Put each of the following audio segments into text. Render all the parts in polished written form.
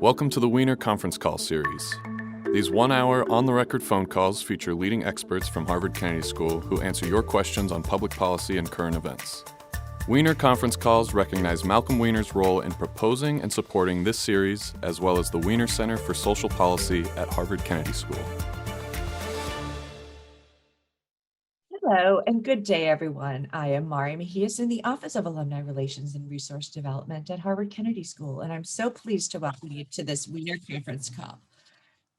Welcome to the Wiener Conference Call series. These one-hour, on-the-record phone calls feature leading experts from Harvard Kennedy School who answer your questions on public policy and current events. Wiener Conference Calls recognize Malcolm Wiener's role in proposing and supporting this series, as well as the Wiener Center for Social Policy at Harvard Kennedy School. Hello and good day, everyone. I am Mari Mejias in the Office of Alumni Relations and Resource Development at Harvard Kennedy School, and I'm so pleased to welcome you to this Wiener Conference Call.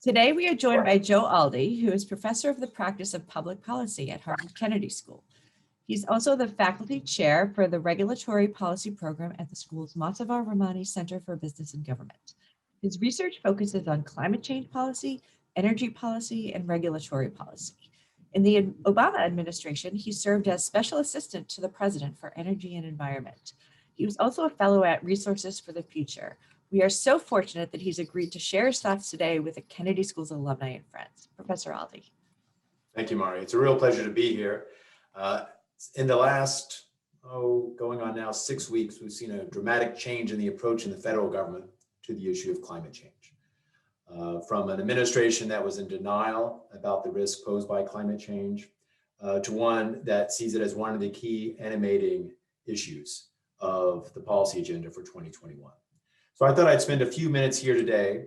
Today, we are joined by Joe Aldy, who is Professor of the Practice of Public Policy at Harvard Kennedy School. He's also the Faculty Chair for the Regulatory Policy Program at the school's Matsavar Ramani Center for Business and Government. His research focuses on climate change policy, energy policy, and regulatory policy. In the Obama administration, he served as Special Assistant to the President for Energy and Environment. He was also a fellow at Resources for the Future. We are so fortunate that he's agreed to share his thoughts today with the Kennedy School's alumni and friends. Professor Aldy. Thank you, Mari. It's a real pleasure to be here. In the last, going on now 6 weeks, we've seen a dramatic change in the approach in the federal government to the issue of climate change. From an administration that was in denial about the risk posed by climate change to one that sees it as one of the key animating issues of the policy agenda for 2021. So I thought I'd spend a few minutes here today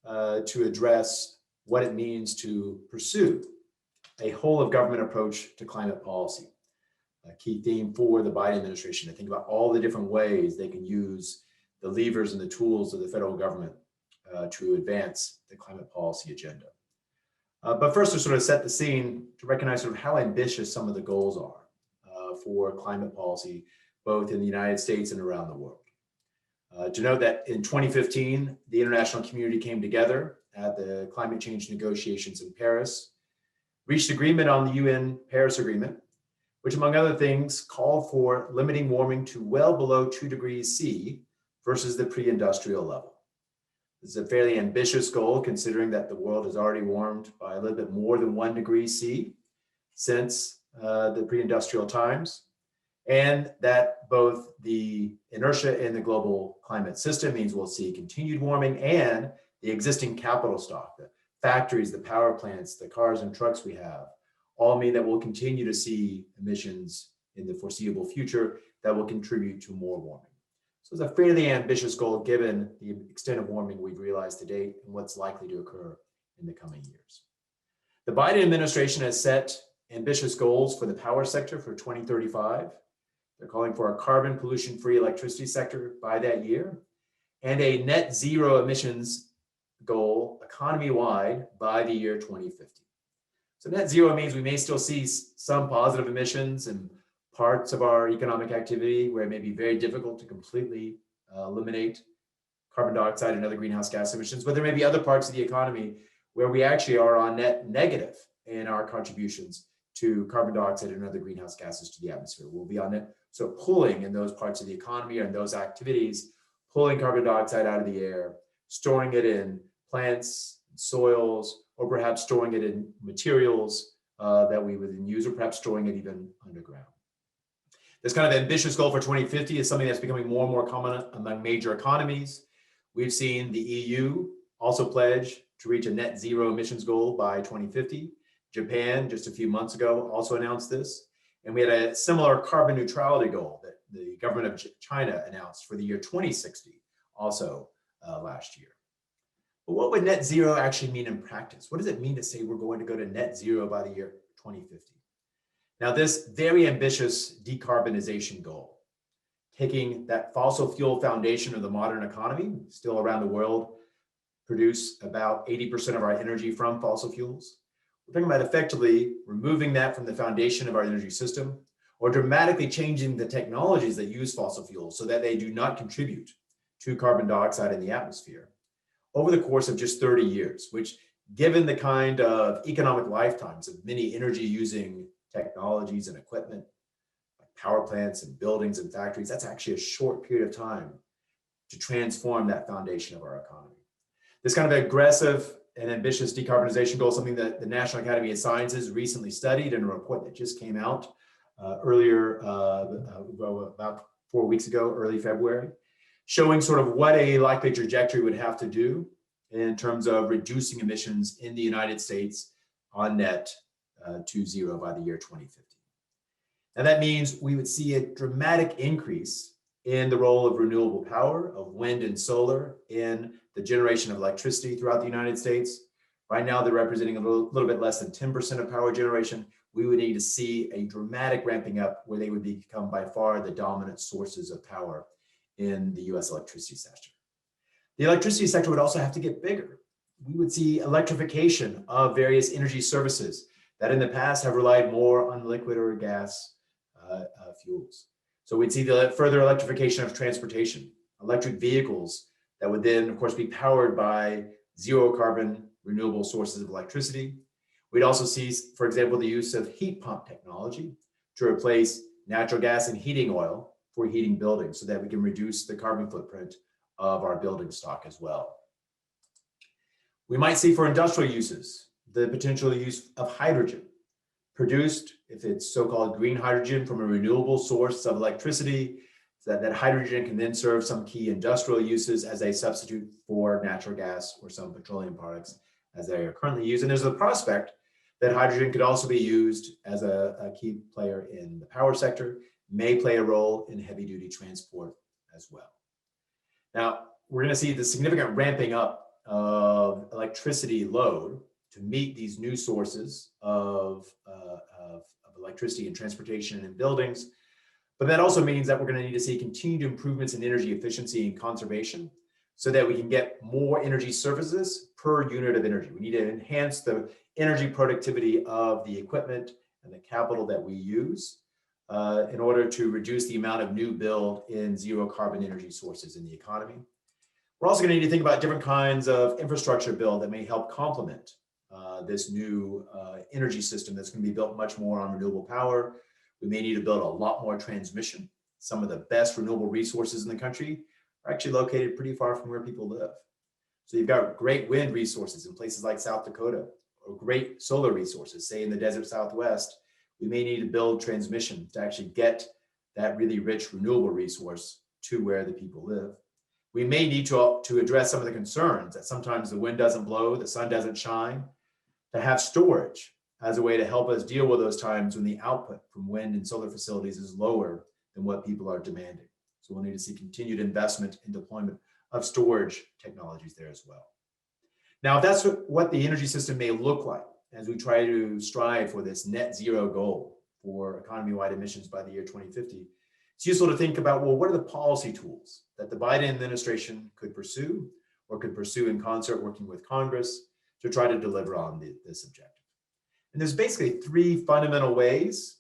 to address what it means to pursue a whole of government approach to climate policy. A key theme for the Biden administration to think about all the different ways they can use the levers and the tools of the federal government to advance the climate policy agenda. But first, to sort of set the scene, to recognize sort of how ambitious some of the goals are for climate policy, both in the United States and around the world. To note that in 2015, the international community came together at the climate change negotiations in Paris, reached agreement on the UN Paris Agreement, which among other things called for limiting warming to well below 2 degrees C versus the pre-industrial level. This is a fairly ambitious goal, considering that the world has already warmed by a little bit more than 1 degree C since the pre-industrial times, and that both the inertia in the global climate system means we'll see continued warming, and the existing capital stock, the factories, the power plants, the cars and trucks we have, all mean that we'll continue to see emissions in the foreseeable future that will contribute to more warming. So it's a fairly ambitious goal given the extent of warming we've realized to date and what's likely to occur in the coming years. The Biden administration has set ambitious goals for the power sector for 2035. They're calling for a carbon pollution-free electricity sector by that year and a net zero emissions goal economy-wide by the year 2050. So net zero means we may still see some positive emissions and parts of our economic activity where it may be very difficult to completely eliminate carbon dioxide and other greenhouse gas emissions, but there may be other parts of the economy where we actually are on net negative in our contributions to carbon dioxide and other greenhouse gases to the atmosphere. We'll be on net, so pulling in those parts of the economy and those activities, pulling carbon dioxide out of the air, storing it in plants, soils, or perhaps storing it in materials that we would then use, or perhaps storing it even underground. This kind of ambitious goal for 2050 is something that's becoming more and more common among major economies. We've seen the EU also pledge to reach a net zero emissions goal by 2050. Japan, just a few months ago, also announced this. And we had a similar carbon neutrality goal that the government of China announced for the year 2060, also last year. But what would net zero actually mean in practice? What does it mean to say we're going to go to net zero by the year 2050? Now, this very ambitious decarbonization goal, taking that fossil fuel foundation of the modern economy, still around the world, produce about 80% of our energy from fossil fuels. We're talking about effectively removing that from the foundation of our energy system, or dramatically changing the technologies that use fossil fuels so that they do not contribute to carbon dioxide in the atmosphere over the course of just 30 years, which, given the kind of economic lifetimes of many energy using technologies and equipment, like power plants and buildings and factories, that's actually a short period of time to transform that foundation of our economy. This kind of aggressive and ambitious decarbonization goal is something that the National Academy of Sciences recently studied in a report that just came out about 4 weeks ago, early February, showing sort of what a likely trajectory would have to do in terms of reducing emissions in the United States on net to zero by the year 2050. And that means we would see a dramatic increase in the role of renewable power, of wind and solar in the generation of electricity throughout the United States. Right now, they're representing a little bit less than 10% of power generation. We would need to see a dramatic ramping up where they would become by far the dominant sources of power in the US electricity sector. The electricity sector would also have to get bigger. We would see electrification of various energy services that in the past have relied more on liquid or gas fuels. So we'd see the further electrification of transportation, electric vehicles that would then, of course, be powered by zero carbon renewable sources of electricity. We'd also see, for example, the use of heat pump technology to replace natural gas and heating oil for heating buildings so that we can reduce the carbon footprint of our building stock as well. We might see for industrial uses, the potential use of hydrogen produced, if it's so-called green hydrogen from a renewable source of electricity, so that hydrogen can then serve some key industrial uses as a substitute for natural gas or some petroleum products as they are currently used. And there's a prospect that hydrogen could also be used as a key player in the power sector, may play a role in heavy-duty transport as well. Now, we're going to see the significant ramping up of electricity load to meet these new sources of electricity in transportation and buildings. But that also means that we're going to need to see continued improvements in energy efficiency and conservation so that we can get more energy services per unit of energy. We need to enhance the energy productivity of the equipment and the capital that we use in order to reduce the amount of new build in zero carbon energy sources in the economy. We're also going to need to think about different kinds of infrastructure build that may help complement this new energy system that's going to be built much more on renewable power. We may need to build a lot more transmission. Some of the best renewable resources in the country are actually located pretty far from where people live. So you've got great wind resources in places like South Dakota, or great solar resources, say in the desert Southwest. We may need to build transmission to actually get that really rich renewable resource to where the people live. We may need to address some of the concerns that sometimes the wind doesn't blow, the sun doesn't shine, to have storage as a way to help us deal with those times when the output from wind and solar facilities is lower than what people are demanding. So we'll need to see continued investment in deployment of storage technologies there as well. Now, if that's what the energy system may look like as we try to strive for this net zero goal for economy-wide emissions by the year 2050, it's useful to think about, well, what are the policy tools that the Biden administration could pursue or could pursue in concert working with Congress to try to deliver on this objective? And there's basically three fundamental ways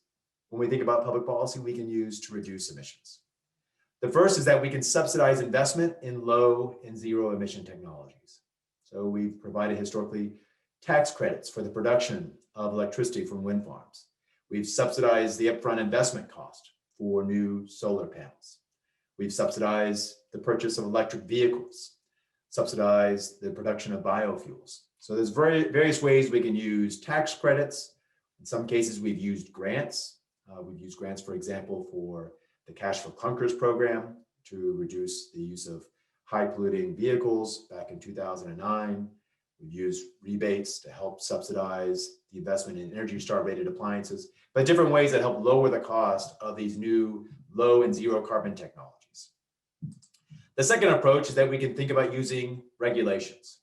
when we think about public policy we can use to reduce emissions. The first is that we can subsidize investment in low and zero emission technologies. So we've provided historically tax credits for the production of electricity from wind farms. We've subsidized the upfront investment cost for new solar panels. We've subsidized the purchase of electric vehicles, subsidized the production of biofuels. So there's various ways we can use tax credits. In some cases, we've used grants. We've used grants, for example, for the Cash for Clunkers program to reduce the use of high polluting vehicles back in 2009. We've used rebates to help subsidize the investment in Energy Star rated appliances, but different ways that help lower the cost of these new low and zero carbon technologies. The second approach is that we can think about using regulations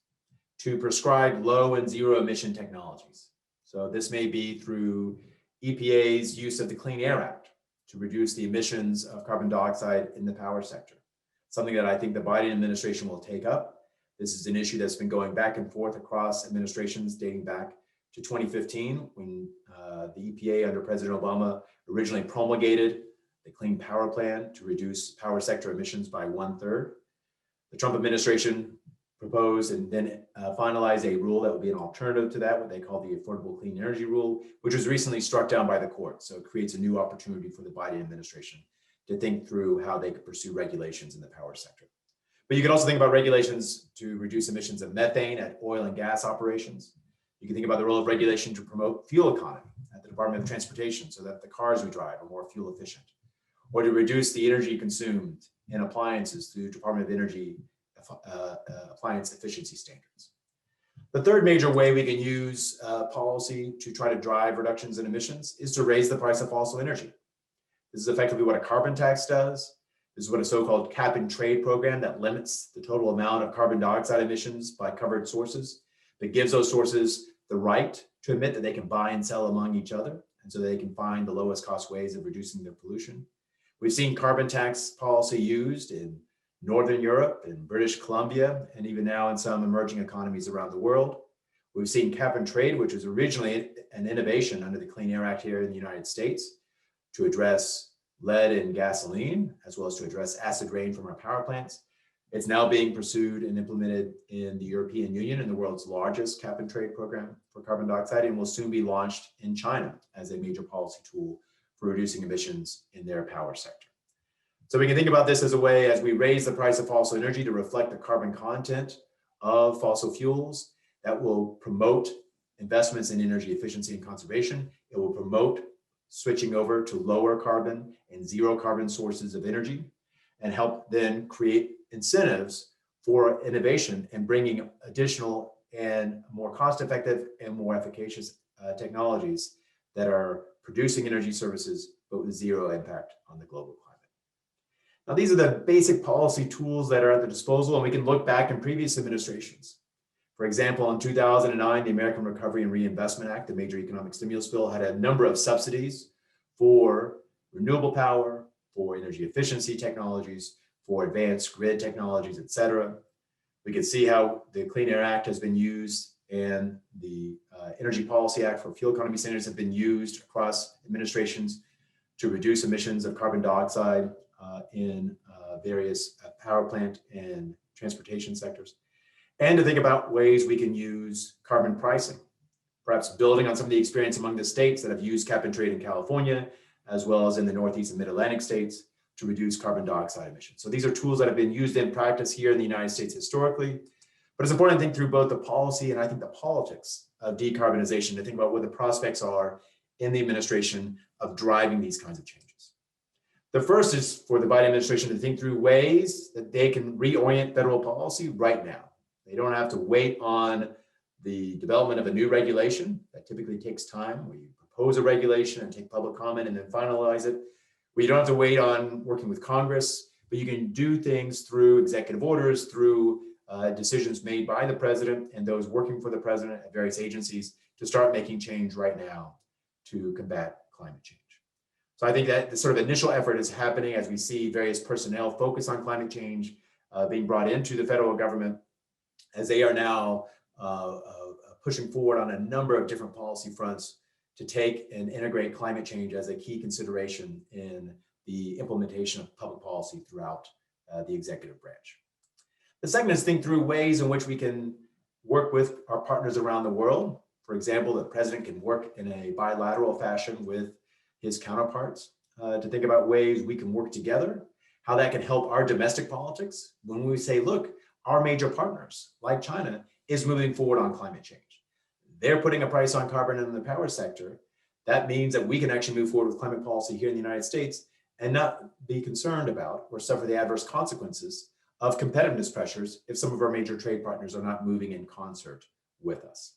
to prescribe low and zero emission technologies. So this may be through EPA's use of the Clean Air Act to reduce the emissions of carbon dioxide in the power sector, something that I think the Biden administration will take up. This is an issue that's been going back and forth across administrations dating back to 2015 when the EPA under President Obama originally promulgated the Clean Power Plan to reduce power sector emissions by 1/3. The Trump administration proposed and then finalized a rule that would be an alternative to that, what they call the Affordable Clean Energy Rule, which was recently struck down by the court. So it creates a new opportunity for the Biden administration to think through how they could pursue regulations in the power sector. But you can also think about regulations to reduce emissions of methane at oil and gas operations. You can think about the role of regulation to promote fuel economy at the Department of Transportation so that the cars we drive are more fuel efficient. or to reduce the energy consumed in appliances through Department of Energy appliance efficiency standards. The third major way we can use policy to try to drive reductions in emissions is to raise the price of fossil energy. This is effectively what a carbon tax does. This is what a so-called cap and trade program that limits the total amount of carbon dioxide emissions by covered sources, that gives those sources the right to admit that they can buy and sell among each other, and so they can find the lowest cost ways of reducing their pollution. We've seen carbon tax policy used in Northern Europe, in British Columbia, and even now in some emerging economies around the world. We've seen cap and trade, which was originally an innovation under the Clean Air Act here in the United States to address lead in gasoline, as well as to address acid rain from our power plants. It's now being pursued and implemented in the European Union in the world's largest cap and trade program for carbon dioxide, and will soon be launched in China as a major policy tool for reducing emissions in their power sector. So we can think about this as a way, as we raise the price of fossil energy to reflect the carbon content of fossil fuels, that will promote investments in energy efficiency and conservation. It will promote switching over to lower carbon and zero carbon sources of energy, and help then create incentives for innovation and bringing additional and more cost-effective and more efficacious technologies that are producing energy services, but with zero impact on the global climate. Now, these are the basic policy tools that are at the disposal, and we can look back in previous administrations. For example, in 2009, the American Recovery and Reinvestment Act, the major economic stimulus bill, had a number of subsidies for renewable power, for energy efficiency technologies, for advanced grid technologies, et cetera. We can see how the Clean Air Act has been used, and the Energy Policy Act for fuel economy standards have been used across administrations to reduce emissions of carbon dioxide in various power plant and transportation sectors, and to think about ways we can use carbon pricing, perhaps building on some of the experience among the states that have used cap and trade in California, as well as in the Northeast and Mid-Atlantic states, to reduce carbon dioxide emissions. So these are tools that have been used in practice here in the United States historically, but it's important to think through both the policy and I think the politics of decarbonization, to think about what the prospects are in the administration of driving these kinds of changes. The first is for the Biden administration to think through ways that they can reorient federal policy right now. They don't have to wait on the development of a new regulation. That typically takes time, where you propose a regulation and take public comment and then finalize it. Where you don't have to wait on working with Congress, but you can do things through executive orders, through decisions made by the president and those working for the president at various agencies to start making change right now to combat climate change. So I think that the sort of initial effort is happening as we see various personnel focus on climate change being brought into the federal government, as they are now pushing forward on a number of different policy fronts to take and integrate climate change as a key consideration in the implementation of public policy throughout the executive branch. The second is think through ways in which we can work with our partners around the world. For example, the president can work in a bilateral fashion with his counterparts to think about ways we can work together, how that can help our domestic politics when we say, look, our major partners, like China, is moving forward on climate change. They're putting a price on carbon in the power sector. That means that we can actually move forward with climate policy here in the United States and not be concerned about or suffer the adverse consequences of competitiveness pressures if some of our major trade partners are not moving in concert with us.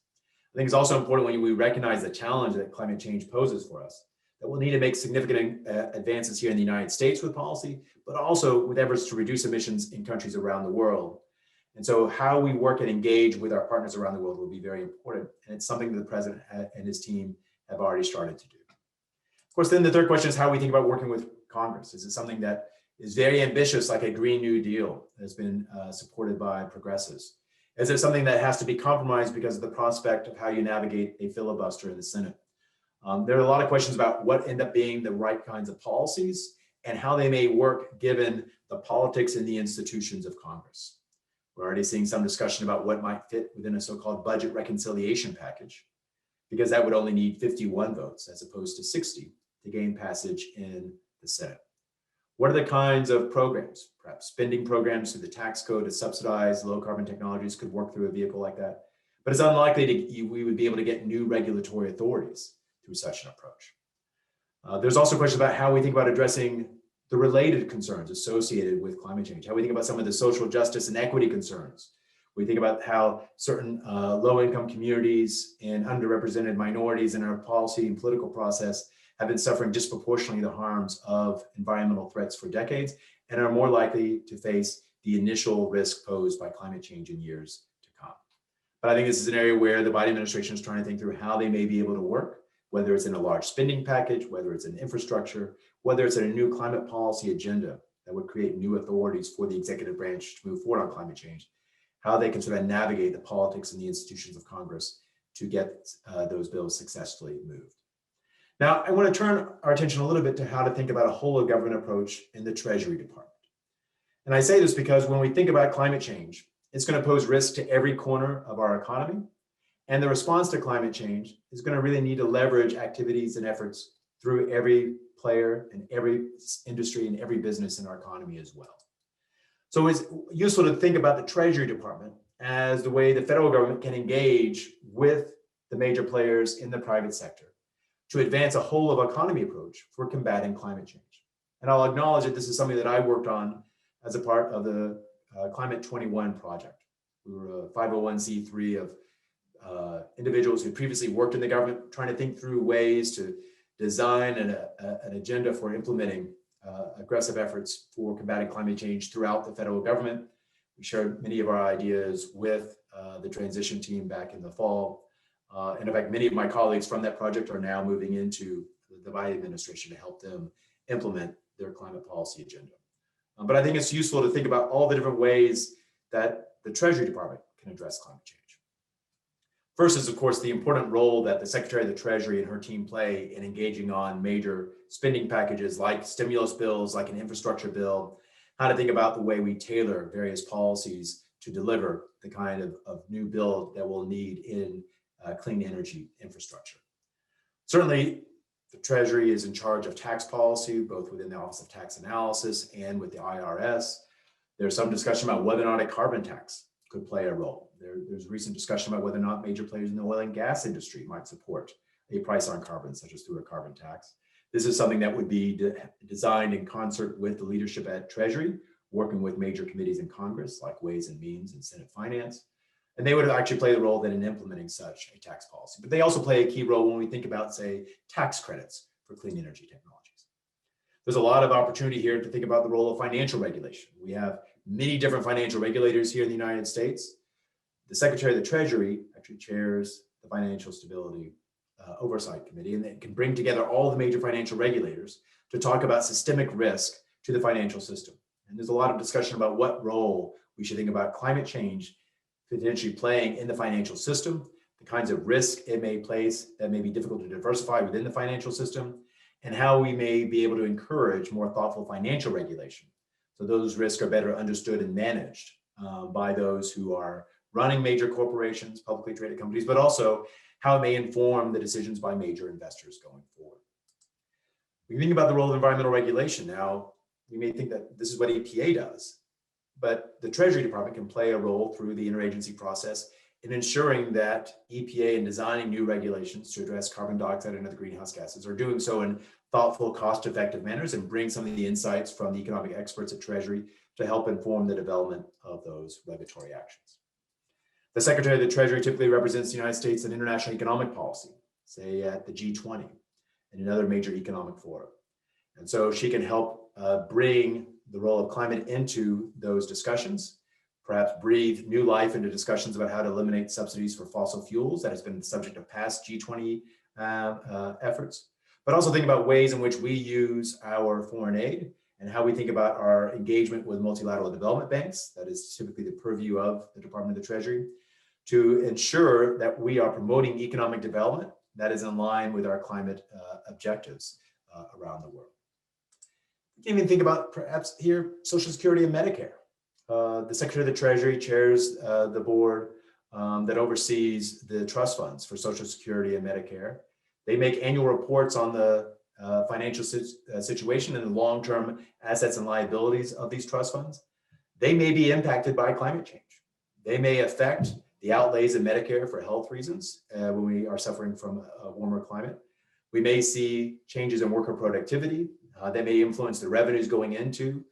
I think it's also important when we recognize the challenge that climate change poses for us, that we'll need to make significant advances here in the United States with policy, but also with efforts to reduce emissions in countries around the world. And so how we work and engage with our partners around the world will be very important. And it's something that the president and his team have already started to do. Of course, then the third question is how we think about working with Congress. Is it something that is very ambitious, like a Green New Deal that's been supported by progressives? Is it something that has to be compromised because of the prospect of how you navigate a filibuster in the Senate? There are a lot of questions about what end up being the right kinds of policies and how they may work given the politics and the institutions of Congress. We're already seeing some discussion about what might fit within a so-called budget reconciliation package, because that would only need 51 votes as opposed to 60 to gain passage in the Senate. What are the kinds of programs? Perhaps spending programs through the tax code to subsidize low carbon technologies could work through a vehicle like that. But it's unlikely we would be able to get new regulatory authorities through such an approach. There's also questions about how we think about addressing the related concerns associated with climate change, how we think about some of the social justice and equity concerns. We think about how certain low-income communities and underrepresented minorities in our policy and political process have been suffering disproportionately the harms of environmental threats for decades and are more likely to face the initial risk posed by climate change in years to come. But I think this is an area where the Biden administration is trying to think through how they may be able to work, whether it's in a large spending package, whether it's in infrastructure, whether it's in a new climate policy agenda that would create new authorities for the executive branch to move forward on climate change, how they can sort of navigate the politics and the institutions of Congress to get those bills successfully moved. Now, I want to turn our attention a little bit to how to think about a whole of government approach in the Treasury Department. And I say this because when we think about climate change, it's going to pose risk to every corner of our economy. And the response to climate change is going to really need to leverage activities and efforts through every player and every industry and every business in our economy as well. So it's useful to think about the Treasury Department as the way the federal government can engage with the major players in the private sector to advance a whole of economy approach for combating climate change. And I'll acknowledge that this is something that I worked on as a part of the Climate 21 project. We were a 501c3 of individuals who previously worked in the government, trying to think through ways to design an agenda for implementing aggressive efforts for combating climate change throughout the federal government. We shared many of our ideas with the transition team back in the fall. And in fact, many of my colleagues from that project are now moving into the Biden administration to help them implement their climate policy agenda. But I think it's useful to think about all the different ways that the Treasury Department can address climate change. First is, of course, the important role that the Secretary of the Treasury and her team play in engaging on major spending packages like stimulus bills, like an infrastructure bill, how to think about the way we tailor various policies to deliver the kind of new build that we'll need in clean energy infrastructure. Certainly, the Treasury is in charge of tax policy, both within the Office of Tax Analysis and with the IRS. There's some discussion about whether or not a carbon tax could play a role. There's recent discussion about whether or not major players in the oil and gas industry might support a price on carbon, such as through a carbon tax. This is something that would be designed in concert with the leadership at Treasury, working with major committees in Congress, like Ways and Means and Senate Finance. And they would actually play the role then in implementing such a tax policy. But they also play a key role when we think about, say, tax credits for clean energy technologies. There's a lot of opportunity here to think about the role of financial regulation. We have many different financial regulators here in the United States. The Secretary of the Treasury actually chairs the Financial Stability Oversight Committee, and they can bring together all the major financial regulators to talk about systemic risk to the financial system. And there's a lot of discussion about what role we should think about climate change potentially playing in the financial system, the kinds of risk it may place that may be difficult to diversify within the financial system, and how we may be able to encourage more thoughtful financial regulation. So those risks are better understood and managed by those who are running major corporations, publicly traded companies, but also how it may inform the decisions by major investors going forward. When you think about the role of environmental regulation, now you may think that this is what EPA does, but the Treasury Department can play a role through the interagency process in ensuring that EPA in designing new regulations to address carbon dioxide and other greenhouse gases are doing so in thoughtful, cost-effective manners and bring some of the insights from the economic experts at Treasury to help inform the development of those regulatory actions. The Secretary of the Treasury typically represents the United States in international economic policy, say at the G20 and in other major economic fora. And so she can help bring the role of climate into those discussions, perhaps breathe new life into discussions about how to eliminate subsidies for fossil fuels. That has been the subject of past G20 efforts, but also think about ways in which we use our foreign aid and how we think about our engagement with multilateral development banks, that is typically the purview of the Department of the Treasury, to ensure that we are promoting economic development that is in line with our climate objectives around the world. You can even think about perhaps here, Social Security and Medicare. The Secretary of the Treasury chairs the board that oversees the trust funds for Social Security and Medicare. They make annual reports on the financial situation and the long-term assets and liabilities of these trust funds. They may be impacted by climate change. They may affect the outlays in Medicare for health reasons when we are suffering from a warmer climate. We may see changes in worker productivity that may influence the revenues going into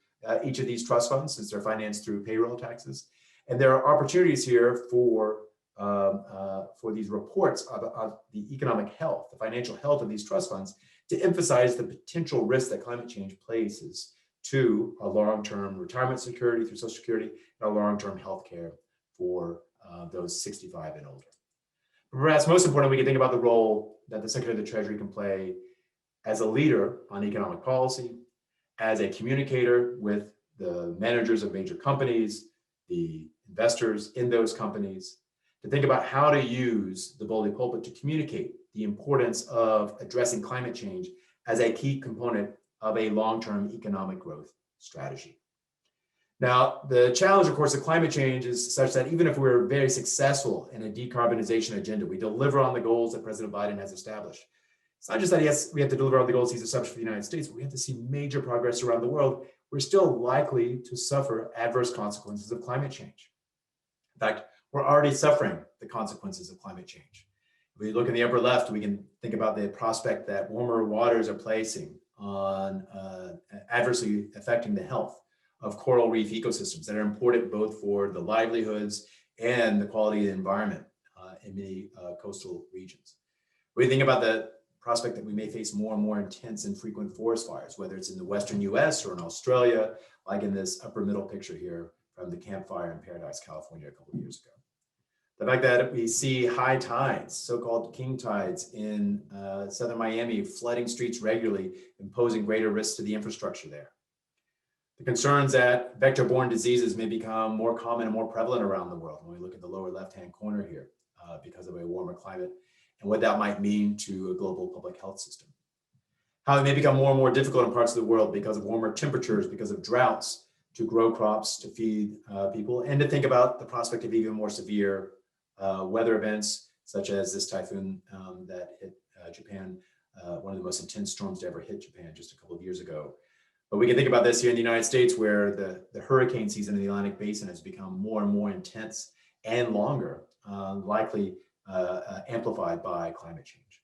each of these trust funds, since they're financed through payroll taxes. And there are opportunities here for these reports of the economic health, the financial health of these trust funds, to emphasize the potential risk that climate change places to a long-term retirement security through Social Security and a long-term health care for those 65 and older. But perhaps most important, we can think about the role that the Secretary of the Treasury can play as a leader on economic policy, as a communicator with the managers of major companies, the investors in those companies, to think about how to use the bully pulpit to communicate the importance of addressing climate change as a key component of a long-term economic growth strategy. Now, the challenge, of course, of climate change is such that even if we're very successful in a decarbonization agenda, we deliver on the goals that President Biden has established. It's not just that we have to deliver on the goals he's established for the United States, but we have to see major progress around the world. We're still likely to suffer adverse consequences of climate change. In fact, we're already suffering the consequences of climate change. If we look in the upper left, we can think about the prospect that warmer waters are placing on adversely affecting the health of coral reef ecosystems that are important both for the livelihoods and the quality of the environment in many coastal regions. We think about the prospect that we may face more and more intense and frequent forest fires, whether it's in the Western US or in Australia, like in this upper middle picture here from the campfire in Paradise, California a couple of years ago. The fact that we see high tides, so-called king tides in southern Miami, flooding streets regularly, imposing greater risks to the infrastructure there. The concerns that vector-borne diseases may become more common and more prevalent around the world when we look at the lower left-hand corner here because of a warmer climate and what that might mean to a global public health system. How it may become more and more difficult in parts of the world because of warmer temperatures, because of droughts, to grow crops, to feed people, and to think about the prospect of even more severe weather events, such as this typhoon that hit Japan, one of the most intense storms to ever hit Japan just a couple of years ago. But we can think about this here in the United States, where the hurricane season in the Atlantic Basin has become more and more intense and longer, likely amplified by climate change.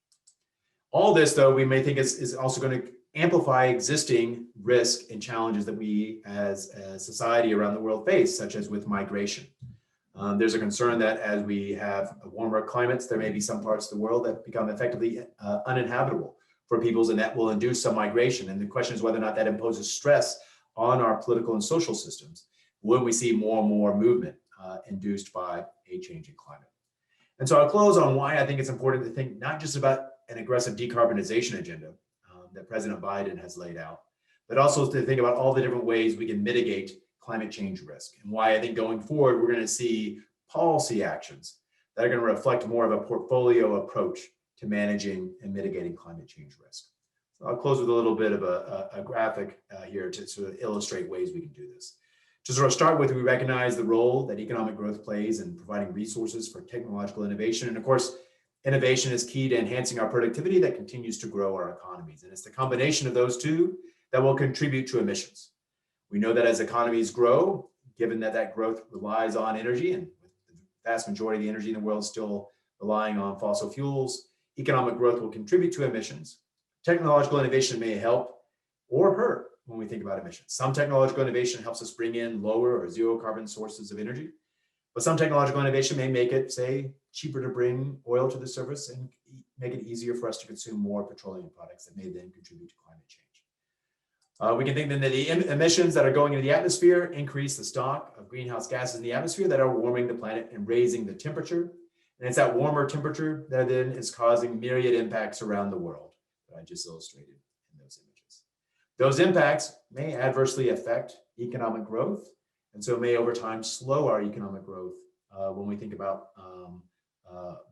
All this, though, we may think is also going to amplify existing risk and challenges that we as a society around the world face, such as with migration. There's a concern that as we have warmer climates, there may be some parts of the world that become effectively uninhabitable for peoples, and that will induce some migration. And the question is whether or not that imposes stress on our political and social systems when we see more and more movement induced by a changing climate. And so I'll close on why I think it's important to think not just about an aggressive decarbonization agenda that President Biden has laid out, but also to think about all the different ways we can mitigate climate change risk, and why I think going forward, we're going to see policy actions that are going to reflect more of a portfolio approach to managing and mitigating climate change risk. So I'll close with a little bit of a graphic here to sort of illustrate ways we can do this. To sort of start with, we recognize the role that economic growth plays in providing resources for technological innovation. And of course, innovation is key to enhancing our productivity that continues to grow our economies. And it's the combination of those two that will contribute to emissions. We know that as economies grow, given that that growth relies on energy, and the vast majority of the energy in the world is still relying on fossil fuels, economic growth will contribute to emissions. Technological innovation may help or hurt when we think about emissions. Some technological innovation helps us bring in lower or zero carbon sources of energy, but some technological innovation may make it, say, cheaper to bring oil to the surface and make it easier for us to consume more petroleum products that may then contribute to climate change. We can think then that the emissions that are going into the atmosphere increase the stock of greenhouse gases in the atmosphere that are warming the planet and raising the temperature. And it's that warmer temperature that then is causing myriad impacts around the world that I just illustrated in those images. Those impacts may adversely affect economic growth, and so may over time slow our economic growth when we think about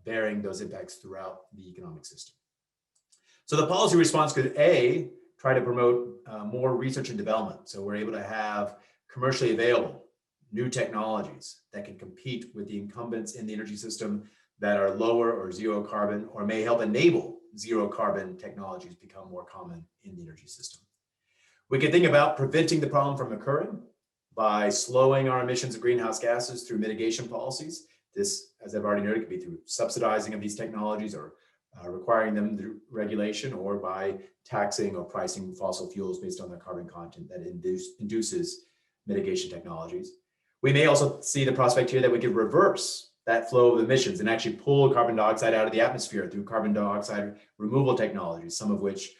bearing those impacts throughout the economic system. So the policy response could A, try to promote more research and development. So we're able to have commercially available new technologies that can compete with the incumbents in the energy system that are lower or zero carbon, or may help enable zero carbon technologies become more common in the energy system. We can think about preventing the problem from occurring by slowing our emissions of greenhouse gases through mitigation policies. This, as I've already noted, could be through subsidizing of these technologies or requiring them through regulation or by taxing or pricing fossil fuels based on their carbon content that induces mitigation technologies. We may also see the prospect here that we could reverse that flow of emissions and actually pull carbon dioxide out of the atmosphere through carbon dioxide removal technologies, some of which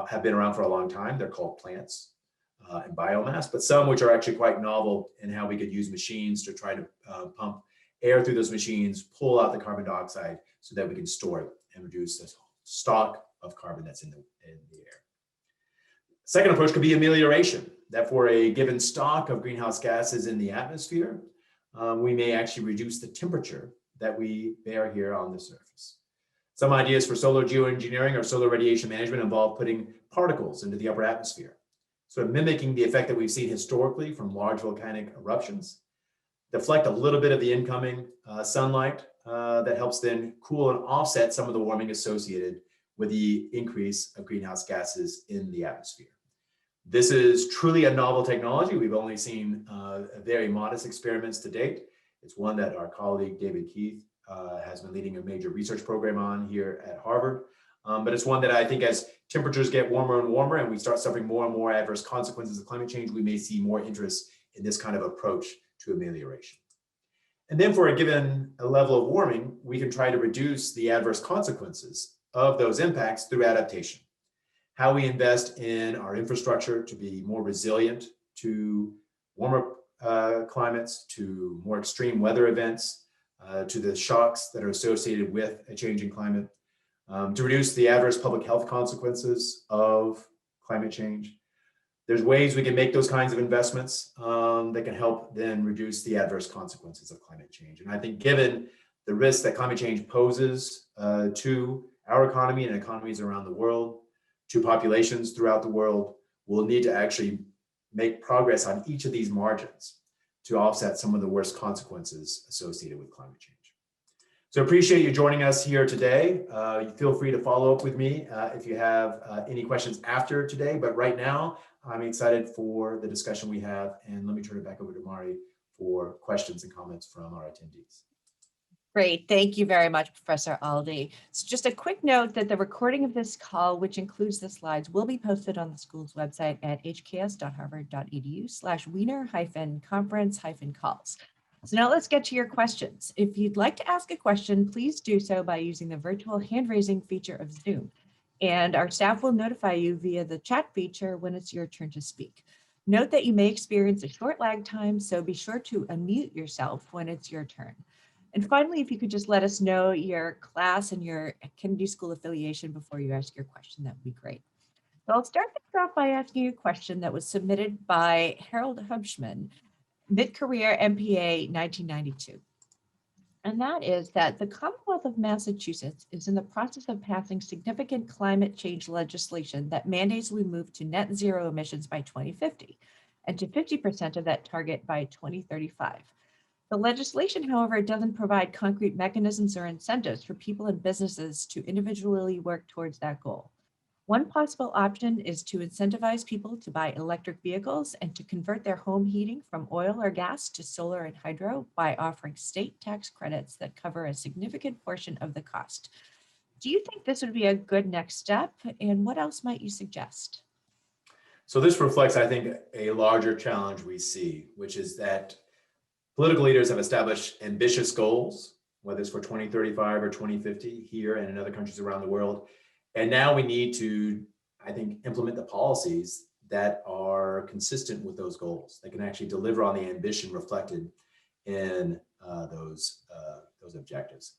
have been around for a long time. They're called plants and biomass, but some which are actually quite novel in how we could use machines to try to pump air through those machines, pull out the carbon dioxide so that we can store it and reduce the stock of carbon that's in the air. Second approach could be amelioration, that for a given stock of greenhouse gases in the atmosphere, we may actually reduce the temperature that we bear here on the surface. Some ideas for solar geoengineering or solar radiation management involve putting particles into the upper atmosphere, sort of mimicking the effect that we've seen historically from large volcanic eruptions, deflect a little bit of the incoming sunlight that helps then cool and offset some of the warming associated with the increase of greenhouse gases in the atmosphere. This is truly a novel technology. We've only seen very modest experiments to date. It's one that our colleague David Keith has been leading a major research program on here at Harvard. But it's one that I think as temperatures get warmer and warmer and we start suffering more and more adverse consequences of climate change, we may see more interest in this kind of approach to amelioration. And then for a given level of warming, we can try to reduce the adverse consequences of those impacts through adaptation. How we invest in our infrastructure to be more resilient to warmer climates, to more extreme weather events, to the shocks that are associated with a changing climate, to reduce the adverse public health consequences of climate change. There's ways we can make those kinds of investments that can help then reduce the adverse consequences of climate change. And I think given the risk that climate change poses to our economy and economies around the world, to populations throughout the world, we'll need to actually make progress on each of these margins to offset some of the worst consequences associated with climate change. So appreciate you joining us here today. Feel free to follow up with me if you have any questions after today, but right now I'm excited for the discussion we have, and let me turn it back over to Mari for questions and comments from our attendees. Great. Thank you very much, Professor Aldy. So just a quick note that the recording of this call, which includes the slides, will be posted on the school's website at hks.harvard.edu/Wiener-Conference-Calls. So now let's get to your questions. If you'd like to ask a question, please do so by using the virtual hand raising feature of Zoom. And our staff will notify you via the chat feature when it's your turn to speak. Note that you may experience a short lag time, so be sure to unmute yourself when it's your turn. And finally, if you could just let us know your class and your Kennedy School affiliation before you ask your question, that would be great. So I'll start this off by asking you a question that was submitted by Harold Hubschman, mid-career MPA 1992. And that is that the Commonwealth of Massachusetts is in the process of passing significant climate change legislation that mandates we move to net zero emissions by 2050 and to 50% of that target by 2035. The legislation, however, doesn't provide concrete mechanisms or incentives for people and businesses to individually work towards that goal. One possible option is to incentivize people to buy electric vehicles and to convert their home heating from oil or gas to solar and hydro by offering state tax credits that cover a significant portion of the cost. Do you think this would be a good next step? And what else might you suggest? So this reflects, I think, a larger challenge we see, which is that political leaders have established ambitious goals, whether it's for 2035 or 2050 here and in other countries around the world. And now we need to, I think, implement the policies that are consistent with those goals, that can actually deliver on the ambition reflected in those objectives.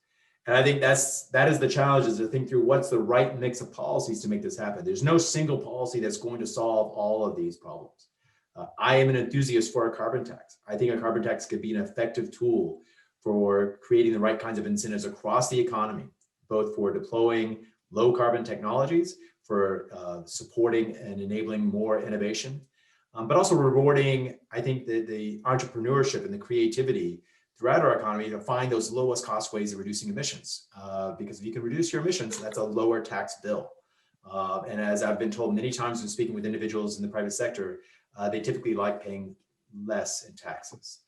And I think that is the challenge, is to think through what's the right mix of policies to make this happen. There's no single policy that's going to solve all of these problems. I am an enthusiast for a carbon tax. I think a carbon tax could be an effective tool for creating the right kinds of incentives across the economy, both for deploying low carbon technologies, for supporting and enabling more innovation, but also rewarding, I think, the entrepreneurship and the creativity throughout our economy to find those lowest cost ways of reducing emissions. Because if you can reduce your emissions, that's a lower tax bill. And as I've been told many times when speaking with individuals in the private sector, they typically like paying less in taxes.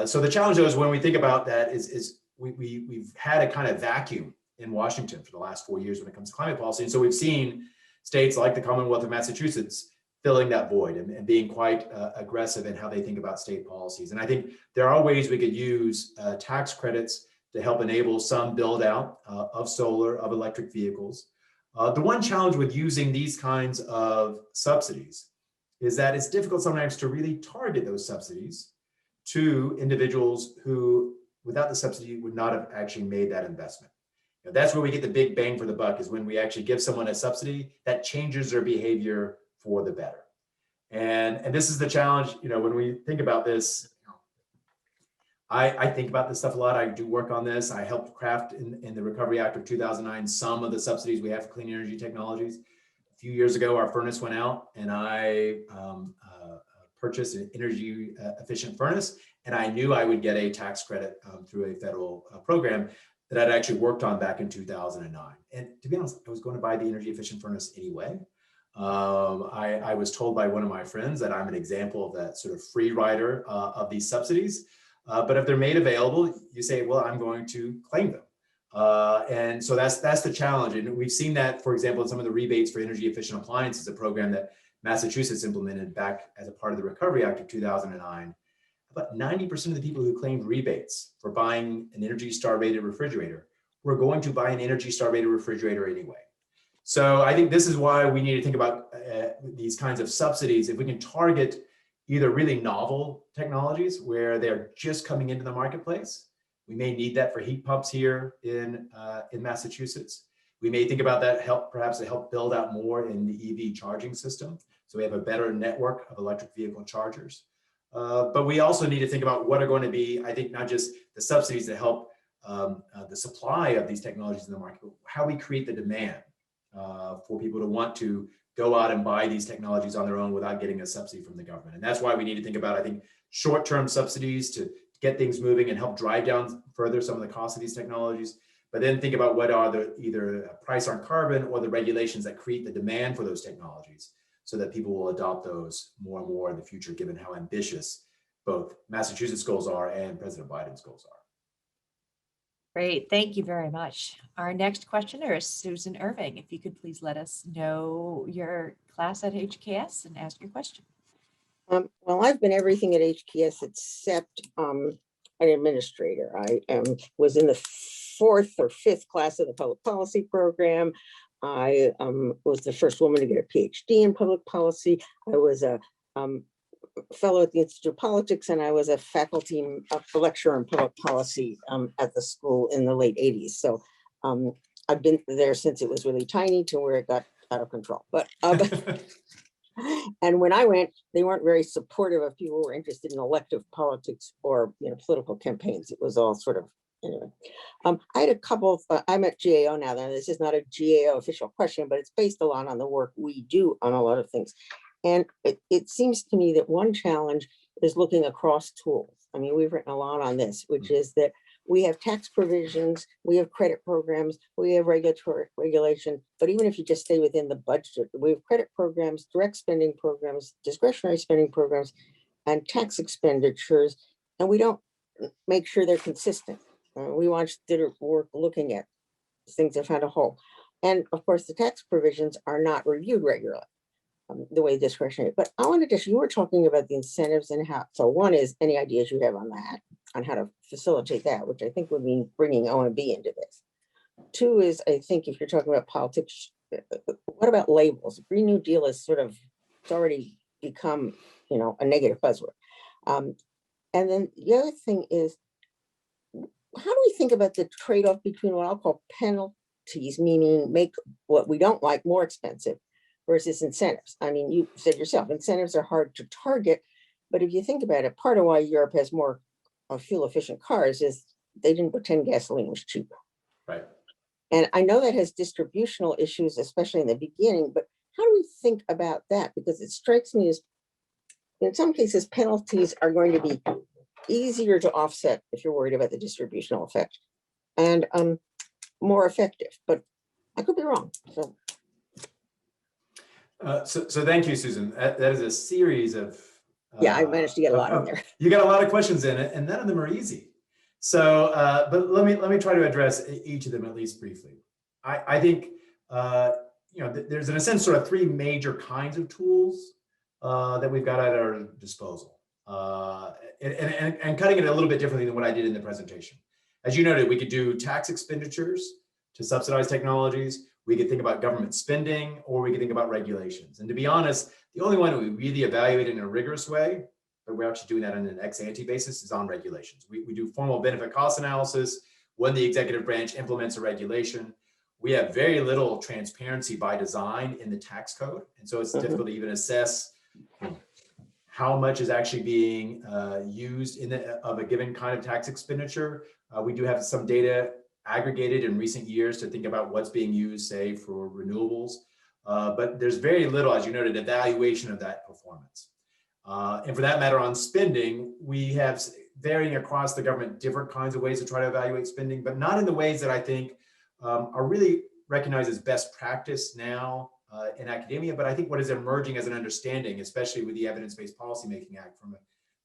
So the challenge, though, is when we think about that is we've had a kind of vacuum in Washington for the last 4 years when it comes to climate policy. And so we've seen states like the Commonwealth of Massachusetts filling that void and being quite aggressive in how they think about state policies. And I think there are ways we could use tax credits to help enable some build out of solar, of electric vehicles. The one challenge with using these kinds of subsidies is that it's difficult sometimes to really target those subsidies to individuals who, without the subsidy, would not have actually made that investment. You know, that's where we get the big bang for the buck, is when we actually give someone a subsidy that changes their behavior for the better. And this is the challenge, you know, when we think about this. I think about this stuff a lot. I do work on this. I helped craft in the Recovery Act of 2009 some of the subsidies we have for clean energy technologies. A few years ago, our furnace went out, and I purchased an energy efficient furnace, and I knew I would get a tax credit through a federal program that I'd actually worked on back in 2009. And to be honest, I was going to buy the energy efficient furnace anyway. I was told by one of my friends that I'm an example of that sort of free rider of these subsidies. But if they're made available, you say, well, I'm going to claim them. And so that's the challenge. And we've seen that, for example, in some of the rebates for energy efficient appliances, a program that Massachusetts implemented back as a part of the Recovery Act of 2009. About 90% of the people who claimed rebates for buying an Energy Star rated refrigerator were going to buy an Energy Star rated refrigerator anyway. So I think this is why we need to think about these kinds of subsidies. If we can target either really novel technologies where they're just coming into the marketplace, we may need that for heat pumps here in Massachusetts. We may think about that perhaps to help build out more in the EV charging system, so we have a better network of electric vehicle chargers. But we also need to think about what are going to be, I think, not just the subsidies that help the supply of these technologies in the market, but how we create the demand for people to want to go out and buy these technologies on their own without getting a subsidy from the government. And that's why we need to think about, I think, short-term subsidies to get things moving and help drive down further some of the costs of these technologies, but then think about what are the either a price on carbon or the regulations that create the demand for those technologies so that people will adopt those more and more in the future, given how ambitious both Massachusetts goals are and President Biden's goals are. Great, thank you very much. Our next questioner is Susan Irving. If you could please let us know your class at HKS and ask your question. Well, I've been everything at HKS except an administrator. I was in the 4th or 5th class of the public policy program. I was the first woman to get a PhD in public policy. I was a fellow at the Institute of Politics, and I was a faculty lecturer in public policy at the school in the late 80s. So I've been there since it was really tiny to where it got out of control. But and when I went, they weren't very supportive of people who were interested in elective politics or political campaigns. It was all sort of, anyway. I had a couple of, I'm at GAO now. This is not a GAO official question, but it's based a lot on the work we do on a lot of things. And it seems to me that one challenge is looking across tools. I mean, we've written a lot on this, which is that we have tax provisions, we have credit programs, we have regulation, but even if you just stay within the budget, we have credit programs, direct spending programs, discretionary spending programs, and tax expenditures, and we don't make sure they're consistent. We did work looking at things that found a hole. And of course, the tax provisions are not reviewed regularly. The way discretionary, but I wanted to, you were talking about the incentives and how, so one is any ideas you have on that, on how to facilitate that, which I think would mean bringing OMB into this. Two is, I think if you're talking about politics, what about labels? Green New Deal is sort of, it's already become, a negative buzzword. And then the other thing is, how do we think about the trade-off between what I'll call penalties, meaning make what we don't like more expensive, versus incentives? I mean, you said yourself, incentives are hard to target, but if you think about it, part of why Europe has more fuel efficient cars is they didn't pretend gasoline was cheap. Right. And I know that has distributional issues, especially in the beginning, but how do we think about that? Because it strikes me as, in some cases, penalties are going to be easier to offset if you're worried about the distributional effect, and more effective, but I could be wrong, so. So thank you, Susan. That is a series of. Yeah, I managed to get a lot in there. You got a lot of questions in it, and none of them are easy. So, but let me try to address each of them at least briefly. I think there's in a sense sort of three major kinds of tools that we've got at our disposal, and cutting it a little bit differently than what I did in the presentation. As you noted, we could do tax expenditures to subsidize technologies. We could think about government spending, or we could think about regulations. And to be honest, the only one that we really evaluate in a rigorous way, but we're actually doing that on an ex-ante basis, is on regulations. We do formal benefit cost analysis when the executive branch implements a regulation. We have very little transparency by design in the tax code. And so it's difficult to even assess how much is actually being used of a given kind of tax expenditure. We do have some data aggregated in recent years to think about what's being used, say, for renewables. But there's very little, as you noted, evaluation of that performance. And for that matter, on spending, we have varying across the government different kinds of ways to try to evaluate spending, but not in the ways that I think are really recognized as best practice now in academia. But I think what is emerging as an understanding, especially with the Evidence-Based Policymaking Act from a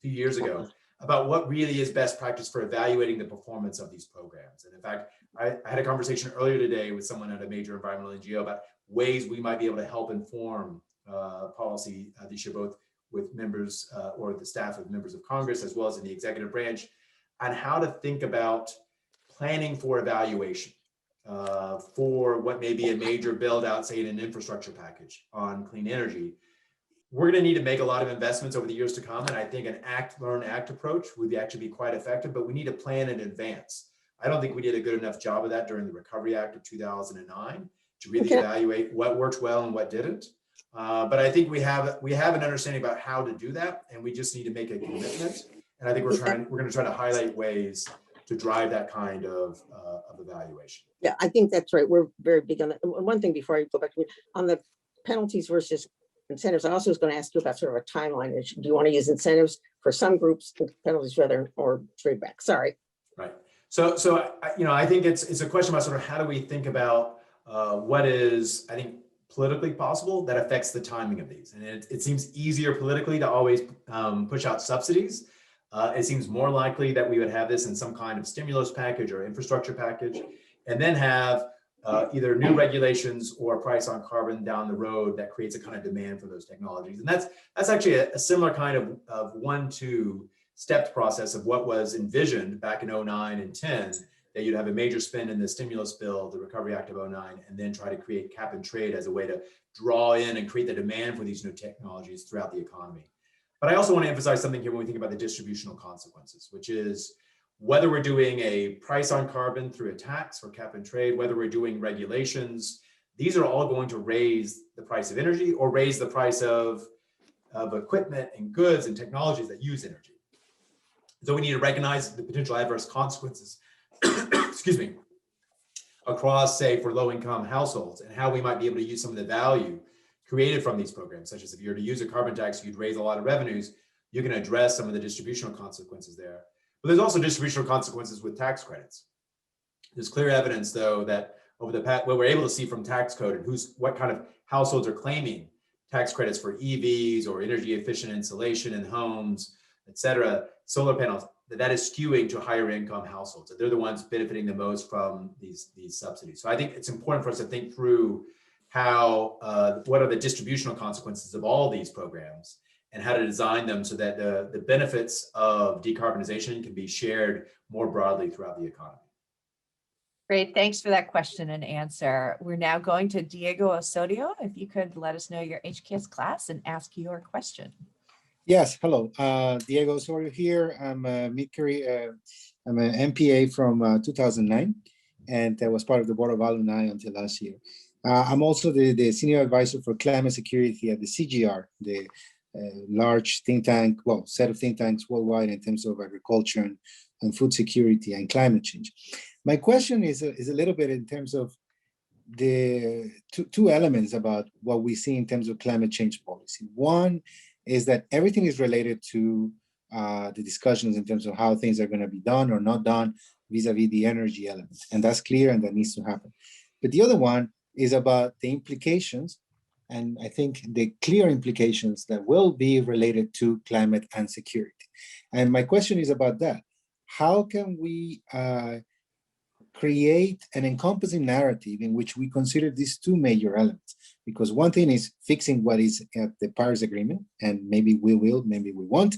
few years ago, about what really is best practice for evaluating the performance of these programs. And in fact, I had a conversation earlier today with someone at a major environmental NGO about ways we might be able to help inform policy this year, both with members or the staff of members of Congress, as well as in the executive branch, on how to think about planning for evaluation for what may be a major build out, say in an infrastructure package on clean energy. We're going to need to make a lot of investments over the years to come. And I think an act, learn, act approach would actually be quite effective, but we need to plan in advance. I don't think we did a good enough job of that during the Recovery Act of 2009 to really evaluate what worked well and what didn't. But I think we have an understanding about how to do that, and we just need to make a commitment. And I think we're going to try to highlight ways to drive that kind of evaluation. Yeah, I think that's right. We're very big on that. One thing before I go back to on the penalties versus incentives, I also was going to ask you about sort of a timeline. Do you want to use incentives for some groups, penalties rather, or trade back? Sorry. Right. So I think it's a question about sort of how do we think about what is, I think, politically possible that affects the timing of these. And it seems easier politically to always push out subsidies. It seems more likely that we would have this in some kind of stimulus package or infrastructure package, and then have either new regulations or a price on carbon down the road that creates a kind of demand for those technologies. And that's actually a similar kind of 1-2 stepped process of what was envisioned back in 09 and 10, that you'd have a major spend in the stimulus bill, the Recovery Act of 09, and then try to create cap and trade as a way to draw in and create the demand for these new technologies throughout the economy. But I also want to emphasize something here when we think about the distributional consequences, which is whether we're doing a price on carbon through a tax or cap and trade, whether we're doing regulations, these are all going to raise the price of energy or raise the price of equipment and goods and technologies that use energy. So we need to recognize the potential adverse consequences, excuse me, across, say, for low-income households, and how we might be able to use some of the value created from these programs, such as if you were to use a carbon tax, you'd raise a lot of revenues, you can address some of the distributional consequences there. But there's also distributional consequences with tax credits. There's clear evidence, though, that over the past, what we're able to see from tax code and what kind of households are claiming tax credits for EVs or energy efficient insulation in homes, et cetera, solar panels, that is skewing to higher income households. They're the ones benefiting the most from these subsidies. So I think it's important for us to think through how, what are the distributional consequences of all these programs and how to design them so that the benefits of decarbonization can be shared more broadly throughout the economy. Great, thanks for that question and answer. We're now going to Diego Osorio. If you could let us know your HKS class and ask your question. Yes, hello, Diego Osorio here. I'm a mid-career, I'm an MPA from 2009, and I was part of the Board of Alumni until last year. I'm also the Senior Advisor for Climate Security at the CGR, the large think tank, well, set of think tanks worldwide in terms of agriculture and food security and climate change. My question is a little bit in terms of the two elements about what we see in terms of climate change policy. One is that everything is related to the discussions in terms of how things are going to be done or not done vis-a-vis the energy elements. And that's clear and that needs to happen. But the other one is about the implications, and I think the clear implications that will be related to climate and security. And my question is about that. how can we create an encompassing narrative in which we consider these two major elements? Because one thing is fixing what is at the Paris Agreement, and maybe we will, maybe we won't.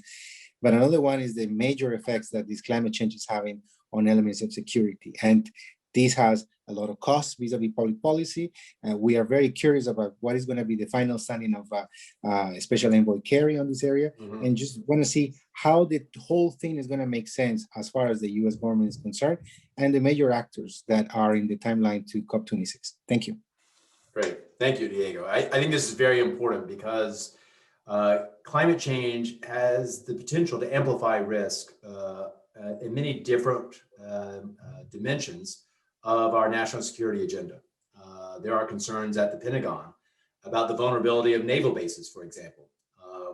But another one is the major effects that this climate change is having on elements of security. And this has a lot of costs vis-a-vis public policy. We are very curious about what is going to be the final standing of Special Envoy Kerry on this area, and just want to see how the whole thing is going to make sense as far as the US government is concerned and the major actors that are in the timeline to COP26. Thank you. Great. Thank you, Diego. I think this is very important because climate change has the potential to amplify risk in many different dimensions of our national security agenda. There are concerns at the Pentagon about the vulnerability of naval bases, for example,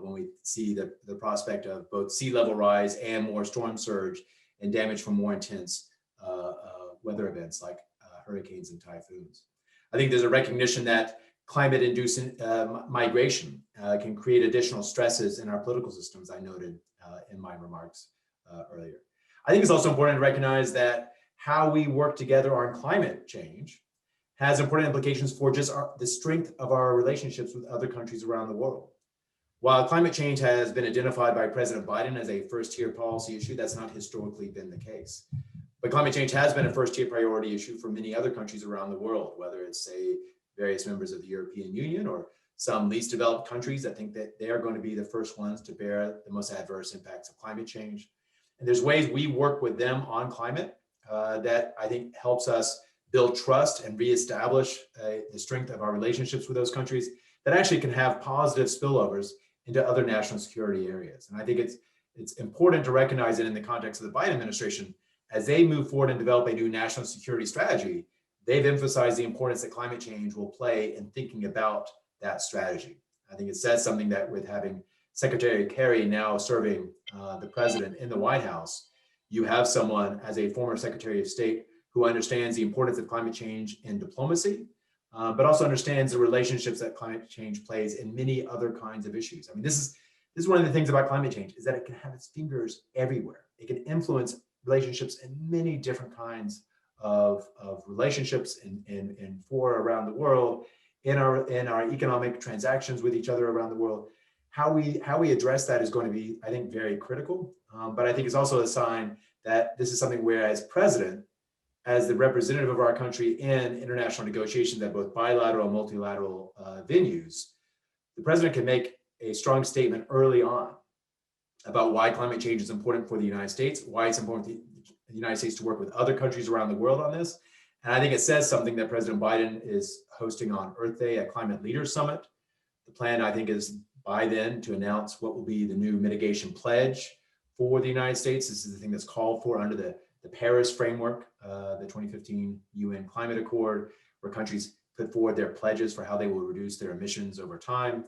when we see the prospect of both sea level rise and more storm surge and damage from more intense weather events like hurricanes and typhoons. I think there's a recognition that climate-induced migration can create additional stresses in our political systems, I noted in my remarks earlier. I think it's also important to recognize that how we work together on climate change has important implications for just the strength of our relationships with other countries around the world. While climate change has been identified by President Biden as a first-tier policy issue, that's not historically been the case. But climate change has been a first-tier priority issue for many other countries around the world, whether it's, say, various members of the European Union or some least developed countries that think that they are going to be the first ones to bear the most adverse impacts of climate change. And there's ways we work with them on climate that I think helps us build trust and reestablish the strength of our relationships with those countries that actually can have positive spillovers into other national security areas. And I think it's important to recognize that in the context of the Biden administration, as they move forward and develop a new national security strategy, they've emphasized the importance that climate change will play in thinking about that strategy. I think it says something that with having Secretary Kerry now serving the president in the White House, you have someone as a former Secretary of State who understands the importance of climate change in diplomacy, but also understands the relationships that climate change plays in many other kinds of issues. I mean, this is one of the things about climate change is that it can have its fingers everywhere. It can influence relationships in many different kinds of relationships in for around the world, in our economic transactions with each other around the world. How we address that is going to be, I think, very critical. But I think it's also a sign that this is something where, as president, as the representative of our country in international negotiations at both bilateral and multilateral venues, the president can make a strong statement early on about why climate change is important for the United States, why it's important for the United States to work with other countries around the world on this. And I think it says something that President Biden is hosting on Earth Day, a Climate Leaders Summit. The plan, I think, is by then to announce what will be the new mitigation pledge for the United States. This is the thing that's called for under the Paris framework, the 2015 UN Climate Accord, where countries put forward their pledges for how they will reduce their emissions over time.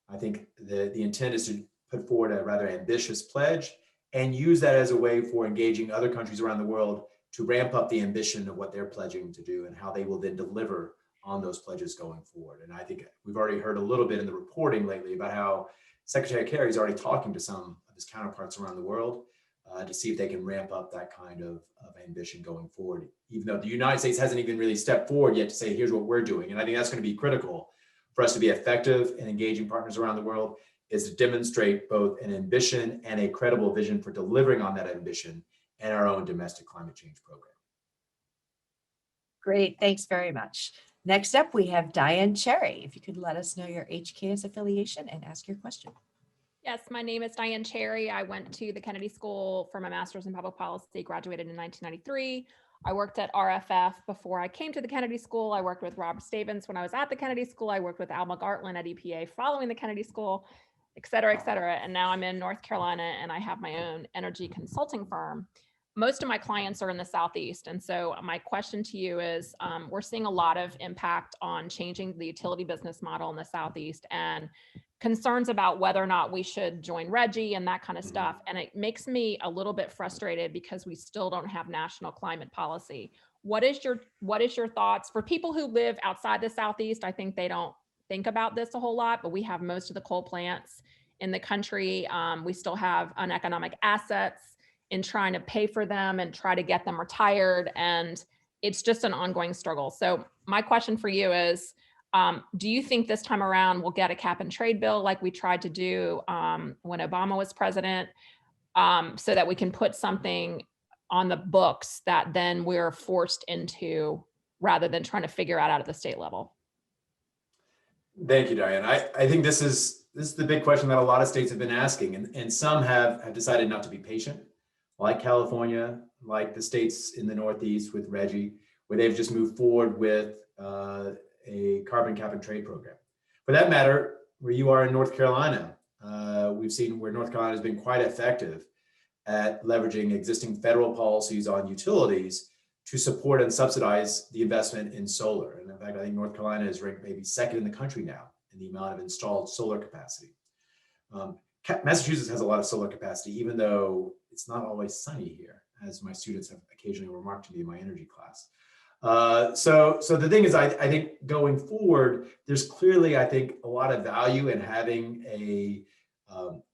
I think the intent is to put forward a rather ambitious pledge and use that as a way for engaging other countries around the world to ramp up the ambition of what they're pledging to do and how they will then deliver on those pledges going forward. And I think we've already heard a little bit in the reporting lately about how Secretary Kerry is already talking to some of his counterparts around the world to see if they can ramp up that kind of ambition going forward, even though the United States hasn't even really stepped forward yet to say, here's what we're doing. And I think that's going to be critical for us to be effective in engaging partners around the world, is to demonstrate both an ambition and a credible vision for delivering on that ambition and our own domestic climate change program. Great, thanks very much. Next up, we have Diane Cherry. If you could let us know your HKS affiliation and ask your question. Yes, my name is Diane Cherry. I went to the Kennedy School for my master's in public policy, graduated in 1993. I worked at RFF before I came to the Kennedy School. I worked with Rob Stavens when I was at the Kennedy School. I worked with Alma Gartland at EPA following the Kennedy School, et cetera, et cetera. And now I'm in North Carolina and I have my own energy consulting firm. Most of my clients are in the Southeast. And so my question to you is, we're seeing a lot of impact on changing the utility business model in the Southeast and concerns about whether or not we should join RGGI and that kind of stuff. And it makes me a little bit frustrated because we still don't have national climate policy. What is your thoughts for people who live outside the Southeast? I think they don't think about this a whole lot, but we have most of the coal plants in the country. We still have uneconomic assets in trying to pay for them and try to get them retired. And it's just an ongoing struggle. So my question for you is, do you think this time around we'll get a cap and trade bill like we tried to do when Obama was president, so that we can put something on the books that then we're forced into rather than trying to figure out at the state level? Thank you, Diane. I think this is the big question that a lot of states have been asking, and some have decided not to be patient, like California, like the states in the Northeast with RGGI, where they've just moved forward with a carbon cap and trade program. For that matter, where you are in North Carolina, we've seen where North Carolina has been quite effective at leveraging existing federal policies on utilities to support and subsidize the investment in solar. And in fact, I think North Carolina is ranked maybe second in the country now in the amount of installed solar capacity. Massachusetts has a lot of solar capacity, even though it's not always sunny here, as my students have occasionally remarked to me in my energy class. So the thing is, I think going forward, there's clearly, I think, a lot of value in having a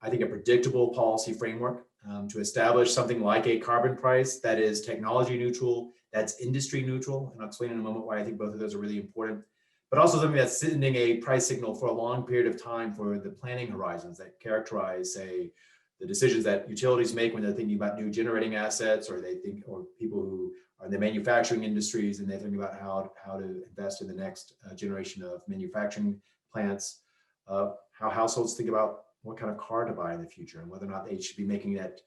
predictable policy framework to establish something like a carbon price that is technology neutral, that's industry neutral. And I'll explain in a moment why I think both of those are really important, but also something that's sending a price signal for a long period of time for the planning horizons that characterize, say, the decisions that utilities make when they're thinking about new generating assets, or people who are in the manufacturing industries and they're thinking about how to invest in the next generation of manufacturing plants, how households think about what kind of car to buy in the future and whether or not they should be making that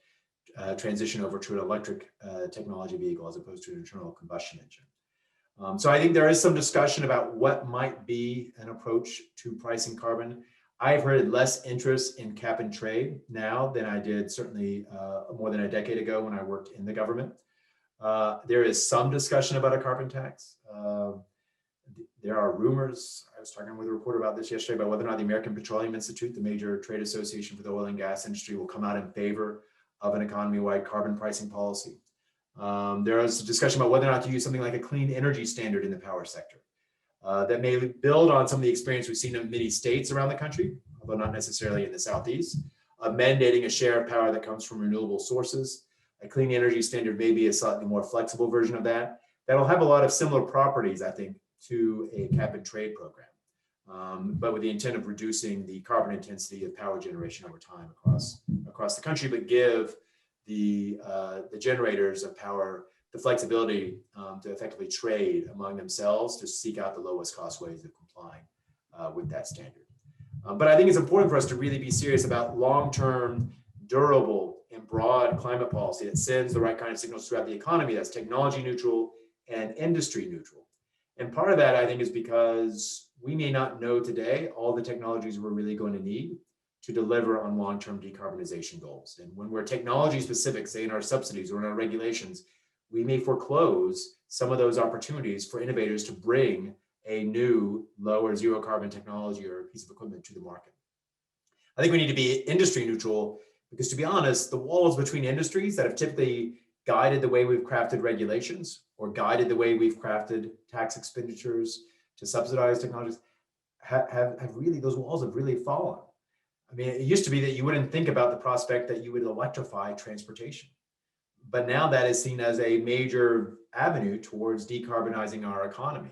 transition over to an electric technology vehicle as opposed to an internal combustion engine. So I think there is some discussion about what might be an approach to pricing carbon. I've heard less interest in cap and trade now than I did certainly more than a decade ago when I worked in the government. There is some discussion about a carbon tax. There are rumors. I was talking with a reporter about this yesterday about whether or not the American Petroleum Institute, the major trade association for the oil and gas industry, will come out in favor of an economy-wide carbon pricing policy. There is a discussion about whether or not to use something like a clean energy standard in the power sector that may build on some of the experience we've seen in many states around the country, although not necessarily in the Southeast, mandating a share of power that comes from renewable sources. A clean energy standard may be a slightly more flexible version of that. That'll have a lot of similar properties, I think, to a cap and trade program, but with the intent of reducing the carbon intensity of power generation over time across the country, but give the generators of power the flexibility to effectively trade among themselves to seek out the lowest cost ways of complying with that standard. But I think it's important for us to really be serious about long-term, durable, and broad climate policy that sends the right kind of signals throughout the economy that's technology neutral and industry neutral. And part of that, I think, is because we may not know today all the technologies we're really going to need to deliver on long-term decarbonization goals. And when we're technology specific, say in our subsidies or in our regulations, we may foreclose some of those opportunities for innovators to bring a new low or zero carbon technology or a piece of equipment to the market. I think we need to be industry neutral because, to be honest, the walls between industries that have typically guided the way we've crafted regulations or guided the way we've crafted tax expenditures to subsidize technologies have really, those walls have really fallen. I mean, it used to be that you wouldn't think about the prospect that you would electrify transportation, but now that is seen as a major avenue towards decarbonizing our economy.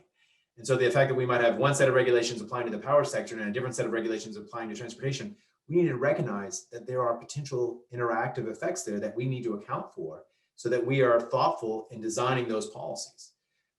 And so the fact that we might have one set of regulations applying to the power sector and a different set of regulations applying to transportation, we need to recognize that there are potential interactive effects there that we need to account for so that we are thoughtful in designing those policies.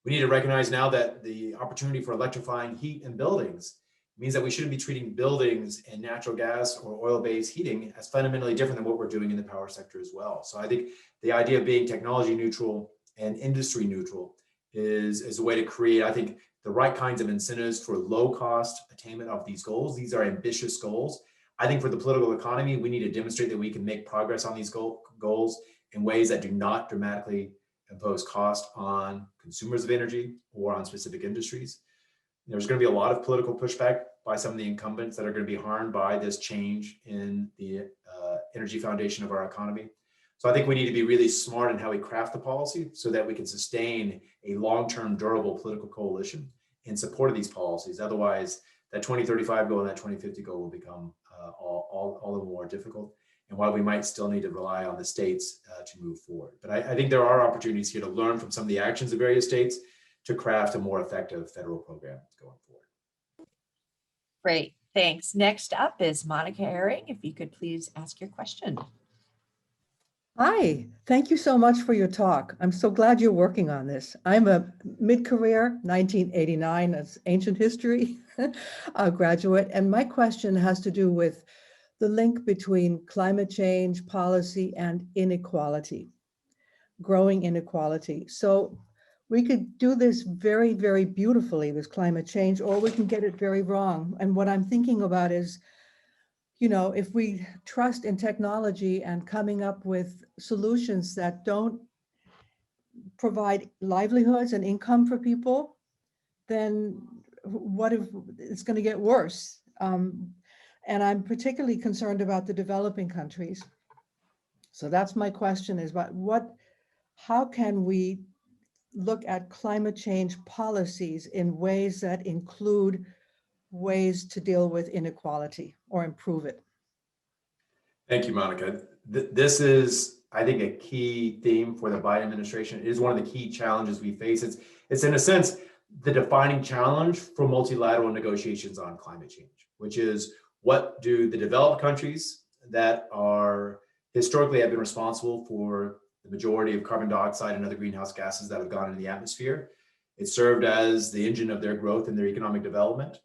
We need to recognize now that the opportunity for electrifying heat in buildings means that we shouldn't be treating buildings and natural gas or oil-based heating as fundamentally different than what we're doing in the power sector as well. So I think the idea of being technology neutral and industry neutral is a way to create, I think, the right kinds of incentives for low cost attainment of these goals. These are ambitious goals. I think for the political economy, we need to demonstrate that we can make progress on these goals in ways that do not dramatically impose cost on consumers of energy or on specific industries. There's going to be a lot of political pushback by some of the incumbents that are going to be harmed by this change in the energy foundation of our economy. So I think we need to be really smart in how we craft the policy so that we can sustain a long-term durable political coalition in support of these policies. Otherwise, that 2035 goal and that 2050 goal will become all the more difficult. and why we might still need to rely on the states to move forward. But I think there are opportunities here to learn from some of the actions of various states to craft a more effective federal program going forward. Great, thanks. Next up is Monica Herring. If you could please ask your question. Hi, thank you so much for your talk. I'm so glad you're working on this. I'm a mid-career 1989, that's ancient history, graduate, and my question has to do with the link between climate change, policy, and inequality, growing inequality. So we could do this very, very beautifully with climate change, or we can get it very wrong. And what I'm thinking about is, you know, if we trust in technology and coming up with solutions that don't provide livelihoods and income for people, then what if it's going to get worse? And I'm particularly concerned about the developing countries. So that's my question, is about how can we look at climate change policies in ways that include ways to deal with inequality or improve it? Thank you, Monica. This is, I think, a key theme for the Biden administration. It is one of the key challenges we face. It's in a sense, the defining challenge for multilateral negotiations on climate change, which is, what do the developed countries that are historically have been responsible for the majority of carbon dioxide and other greenhouse gases that have gone into the atmosphere? It served as the engine of their growth and their economic development.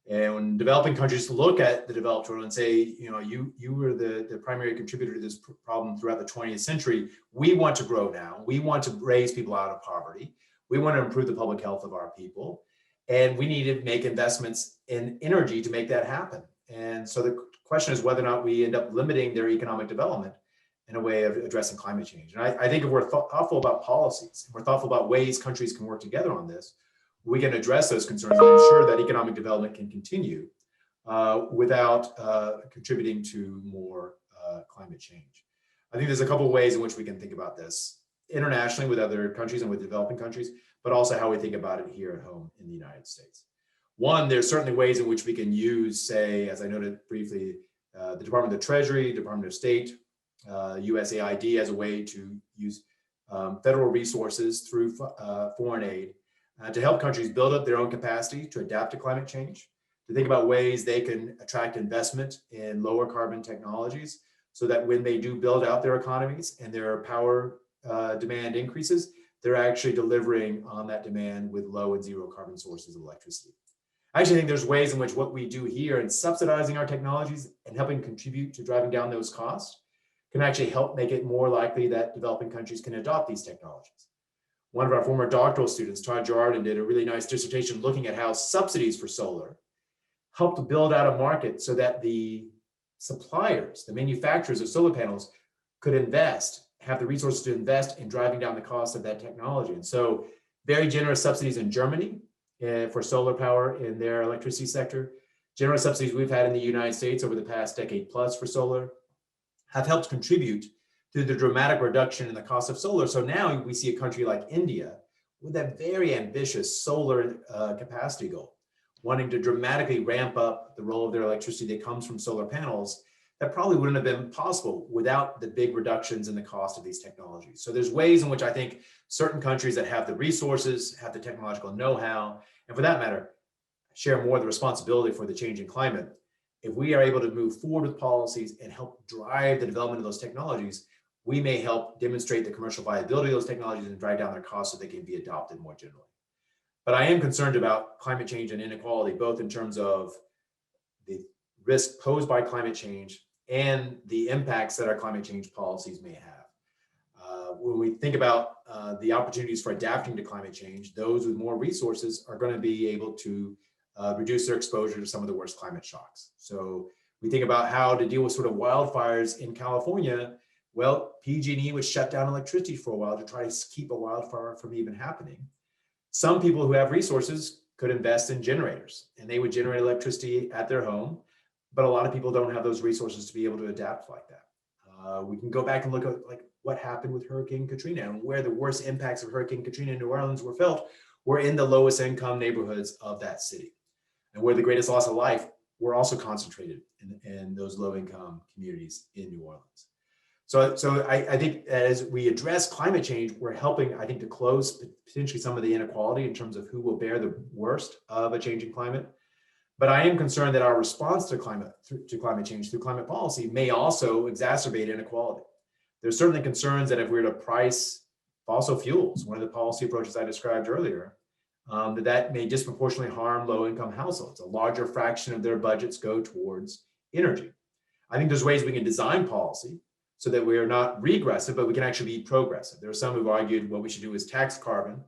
And when developing countries look at the developed world and say, you know, you were the primary contributor to this problem throughout the 20th century, we want to grow now. We want to raise people out of poverty. We want to improve the public health of our people. And we need to make investments in energy to make that happen. And so the question is whether or not we end up limiting their economic development in a way of addressing climate change. And I think if we're thoughtful about policies, if we're thoughtful about ways countries can work together on this, we can address those concerns and ensure that economic development can continue without contributing to more climate change. I think there's a couple of ways in which we can think about this internationally with other countries and with developing countries, but also how we think about it here at home in the United States. One, there's certainly ways in which we can use, say, as I noted briefly, the Department of the Treasury, Department of State, USAID as a way to use federal resources through foreign aid to help countries build up their own capacity to adapt to climate change, to think about ways they can attract investment in lower carbon technologies so that when they do build out their economies and their power demand increases, they're actually delivering on that demand with low and zero carbon sources of electricity. I actually think there's ways in which what we do here in subsidizing our technologies and helping contribute to driving down those costs can actually help make it more likely that developing countries can adopt these technologies. One of our former doctoral students, Todd Girardin, did a really nice dissertation looking at how subsidies for solar helped to build out a market so that the suppliers, the manufacturers of solar panels could have the resources to invest in driving down the cost of that technology. And so very generous subsidies in Germany for solar power in their electricity sector. Generous subsidies we've had in the United States over the past decade plus for solar have helped contribute to the dramatic reduction in the cost of solar. So now we see a country like India with a very ambitious solar capacity goal, wanting to dramatically ramp up the role of their electricity that comes from solar panels that probably wouldn't have been possible without the big reductions in the cost of these technologies. So there's ways in which I think certain countries that have the resources, have the technological know-how, and for that matter, share more of the responsibility for the changing climate. If we are able to move forward with policies and help drive the development of those technologies, we may help demonstrate the commercial viability of those technologies and drive down their costs so they can be adopted more generally. But I am concerned about climate change and inequality, both in terms of the risk posed by climate change and the impacts that our climate change policies may have. When we think about the opportunities for adapting to climate change, those with more resources are going to be able to reduce their exposure to some of the worst climate shocks. So we think about how to deal with sort of wildfires in California. Well, PG&E would shut down electricity for a while to try to keep a wildfire from even happening. Some people who have resources could invest in generators and they would generate electricity at their home, but a lot of people don't have those resources to be able to adapt like that. We can go back and look at like what happened with Hurricane Katrina and where the worst impacts of Hurricane Katrina in New Orleans were felt were in the lowest income neighborhoods of that city. And where the greatest loss of life were also concentrated in those low-income communities in New Orleans. So I think as we address climate change, we're helping, I think, to close potentially some of the inequality in terms of who will bear the worst of a changing climate. But I am concerned that our response to climate change through climate policy may also exacerbate inequality. There's certainly concerns that if we were to price fossil fuels, one of the policy approaches I described earlier, that may disproportionately harm low-income households. A larger fraction of their budgets go towards energy. I think there's ways we can design policy so that we are not regressive, but we can actually be progressive. There are some who've argued what we should do is tax carbon,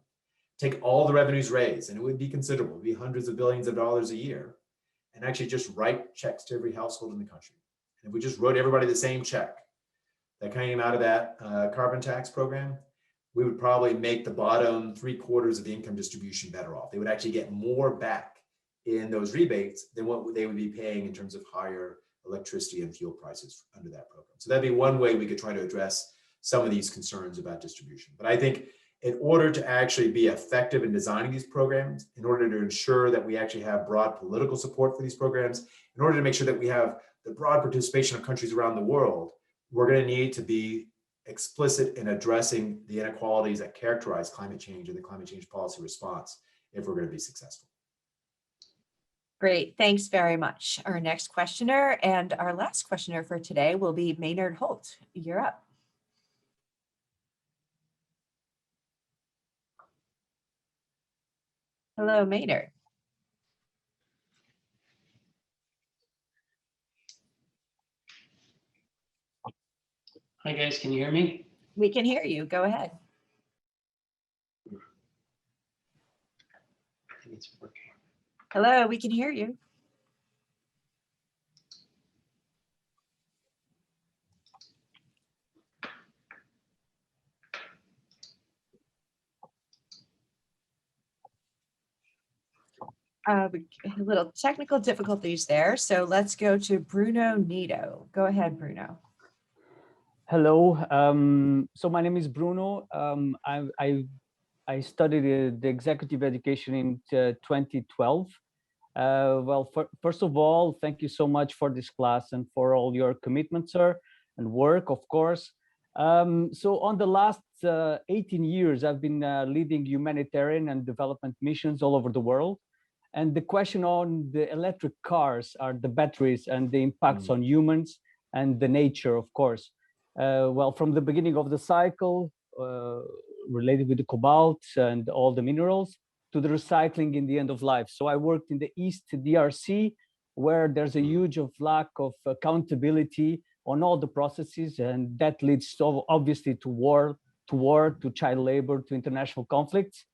take all the revenues raised, and it would be considerable, it would be hundreds of billions of dollars a year, and actually just write checks to every household in the country. And if we just wrote everybody the same check that came out of that carbon tax program, we would probably make the bottom 3/4 of the income distribution better off. They would actually get more back in those rebates than what they would be paying in terms of higher electricity and fuel prices under that program. So that'd be one way we could try to address some of these concerns about distribution. But I think in order to actually be effective in designing these programs, in order to ensure that we actually have broad political support for these programs, in order to make sure that we have the broad participation of countries around the world, we're going to need to be explicit in addressing the inequalities that characterize climate change and the climate change policy response if we're going to be successful. Great, thanks very much. Our next questioner and our last questioner for today will be Maynard Holt. You're up. Hello, Maynard. Hi guys, can you hear me? We can hear you. Go ahead. I think it's working. Hello, we can hear you. A little technical difficulties there. So let's go to Bruno Nito. Go ahead, Bruno. Hello. So my name is Bruno. I studied the executive education in 2012. First of all, thank you so much for this class and for all your commitment, sir, and work, of course. So on the last 18 years, I've been leading humanitarian and development missions all over the world. And the question on the electric cars are the batteries and the impacts on humans and the nature, of course. From the beginning of the cycle, related with the cobalt and all the minerals, to the recycling in the end of life. So I worked in the East DRC, where there's a huge lack of accountability on all the processes, and that leads to, obviously, to war, to child labor, to international conflicts.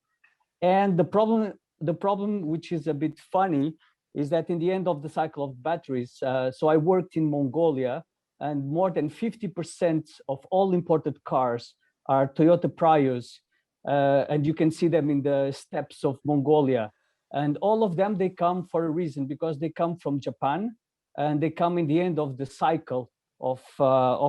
And the problem, which is a bit funny, is that in the end of the cycle of batteries, so I worked in Mongolia, and more than 50% of all imported cars are Toyota Prius, and you can see them in the steppes of Mongolia. And all of them, they come for a reason, because they come from Japan, and they come in the end of the cycle of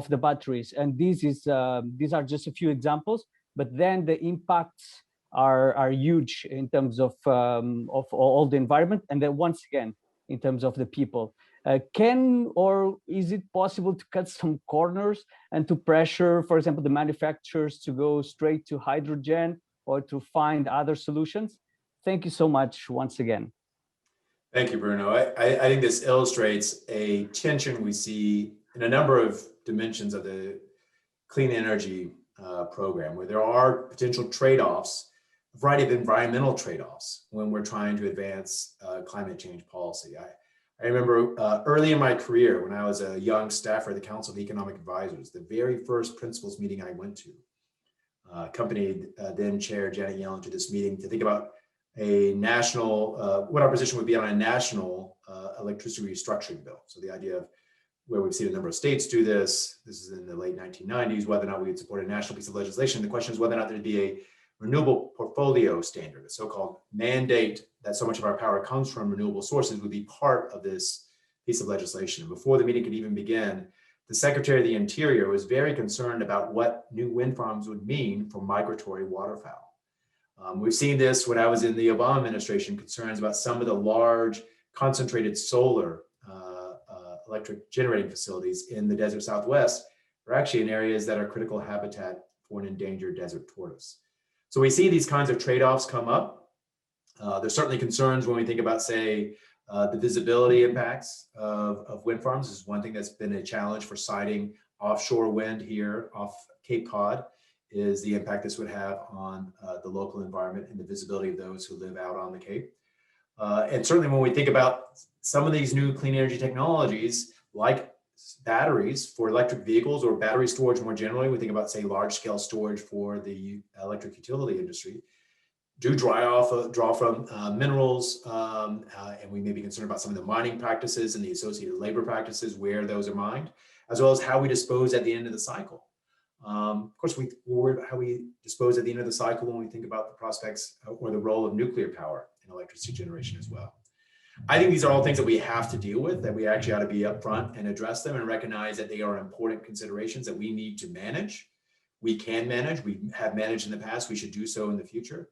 the batteries. And these are just a few examples, but then the impacts are huge in terms of all the environment, and then once again in terms of the people. Is it possible to cut some corners and to pressure, for example, the manufacturers to go straight to hydrogen or to find other solutions? Thank you so much once again. Thank you, Bruno. I think this illustrates a tension we see in a number of dimensions of the clean energy program, where there are potential trade-offs, a variety of environmental trade-offs when we're trying to advance climate change policy. I remember early in my career, when I was a young staffer at the Council of Economic Advisors, the very first principals meeting I went to accompanied then Chair Janet Yellen to this meeting to think about a national, what our position would be on a national electricity restructuring bill. So the idea of where we've seen a number of states do this is in the late 1990s, whether or not we would support a national piece of legislation. The question is whether or not there'd be a renewable portfolio standard, a so-called mandate that so much of our power comes from renewable sources, would be part of this piece of legislation. And before the meeting could even begin, the Secretary of the Interior was very concerned about what new wind farms would mean for migratory waterfowl. We've seen this when I was in the Obama administration, concerns about some of the large concentrated solar electric generating facilities in the desert Southwest are actually in areas that are critical habitat for an endangered desert tortoise. So we see these kinds of trade-offs come up. There's certainly concerns when we think about, say, the visibility impacts of wind farms. This is one thing that's been a challenge for siting offshore wind here off Cape Cod, is the impact this would have on the local environment and the visibility of those who live out on the Cape. And certainly when we think about some of these new clean energy technologies, like batteries for electric vehicles or battery storage more generally, we think about, say, large scale storage for the electric utility industry, do draw from minerals, and we may be concerned about some of the mining practices and the associated labor practices where those are mined, as well as how we dispose at the end of the cycle. Of course, how we dispose at the end of the cycle when we think about the prospects or the role of nuclear power in electricity generation as well. I think these are all things that we have to deal with, that we actually ought to be upfront and address them and recognize that they are important considerations that we need to manage. We can manage, we have managed in the past, we should do so in the future.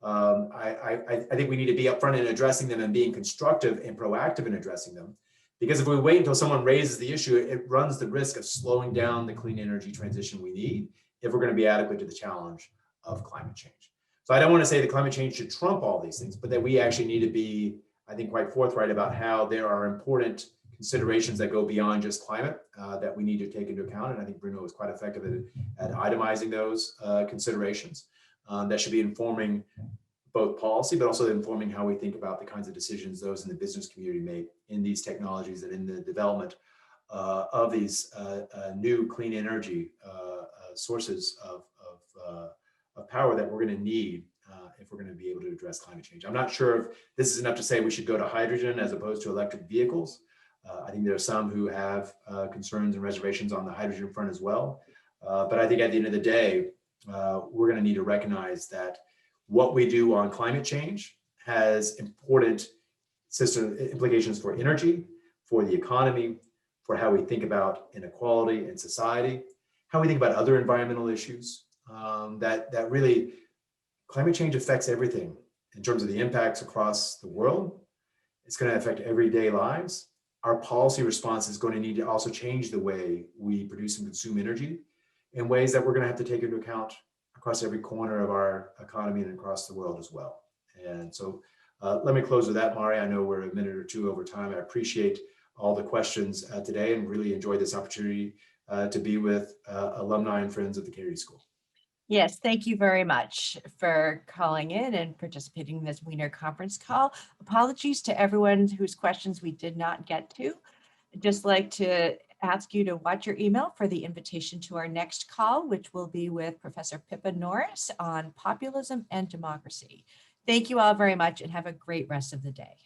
I think we need to be upfront in addressing them and being constructive and proactive in addressing them. Because if we wait until someone raises the issue, it runs the risk of slowing down the clean energy transition we need if we're going to be adequate to the challenge of climate change. So I don't want to say that climate change should trump all these things, but that we actually need to be, I think, quite forthright about how there are important considerations that go beyond just climate that we need to take into account. And I think Bruno was quite effective at itemizing those considerations that should be informing both policy, but also informing how we think about the kinds of decisions those in the business community make in these technologies and in the development of these new clean energy sources of power that we're going to need if we're going to be able to address climate change. I'm not sure if this is enough to say we should go to hydrogen as opposed to electric vehicles. I think there are some who have concerns and reservations on the hydrogen front as well. But I think at the end of the day, we're going to need to recognize that what we do on climate change has important system implications for energy, for the economy, for how we think about inequality in society, how we think about other environmental issues, that really climate change affects everything in terms of the impacts across the world. It's going to affect everyday lives. Our policy response is going to need to also change the way we produce and consume energy in ways that we're going to have to take into account across every corner of our economy and across the world as well. And so let me close with that, Mari. I know we're a minute or two over time. I appreciate all the questions today and really enjoyed this opportunity to be with alumni and friends of the Kennedy School. Yes, thank you very much for calling in and participating in this Wiener conference call. Apologies to everyone whose questions we did not get to. I'd just like to ask you to watch your email for the invitation to our next call, which will be with Professor Pippa Norris on populism and democracy. Thank you all very much and have a great rest of the day.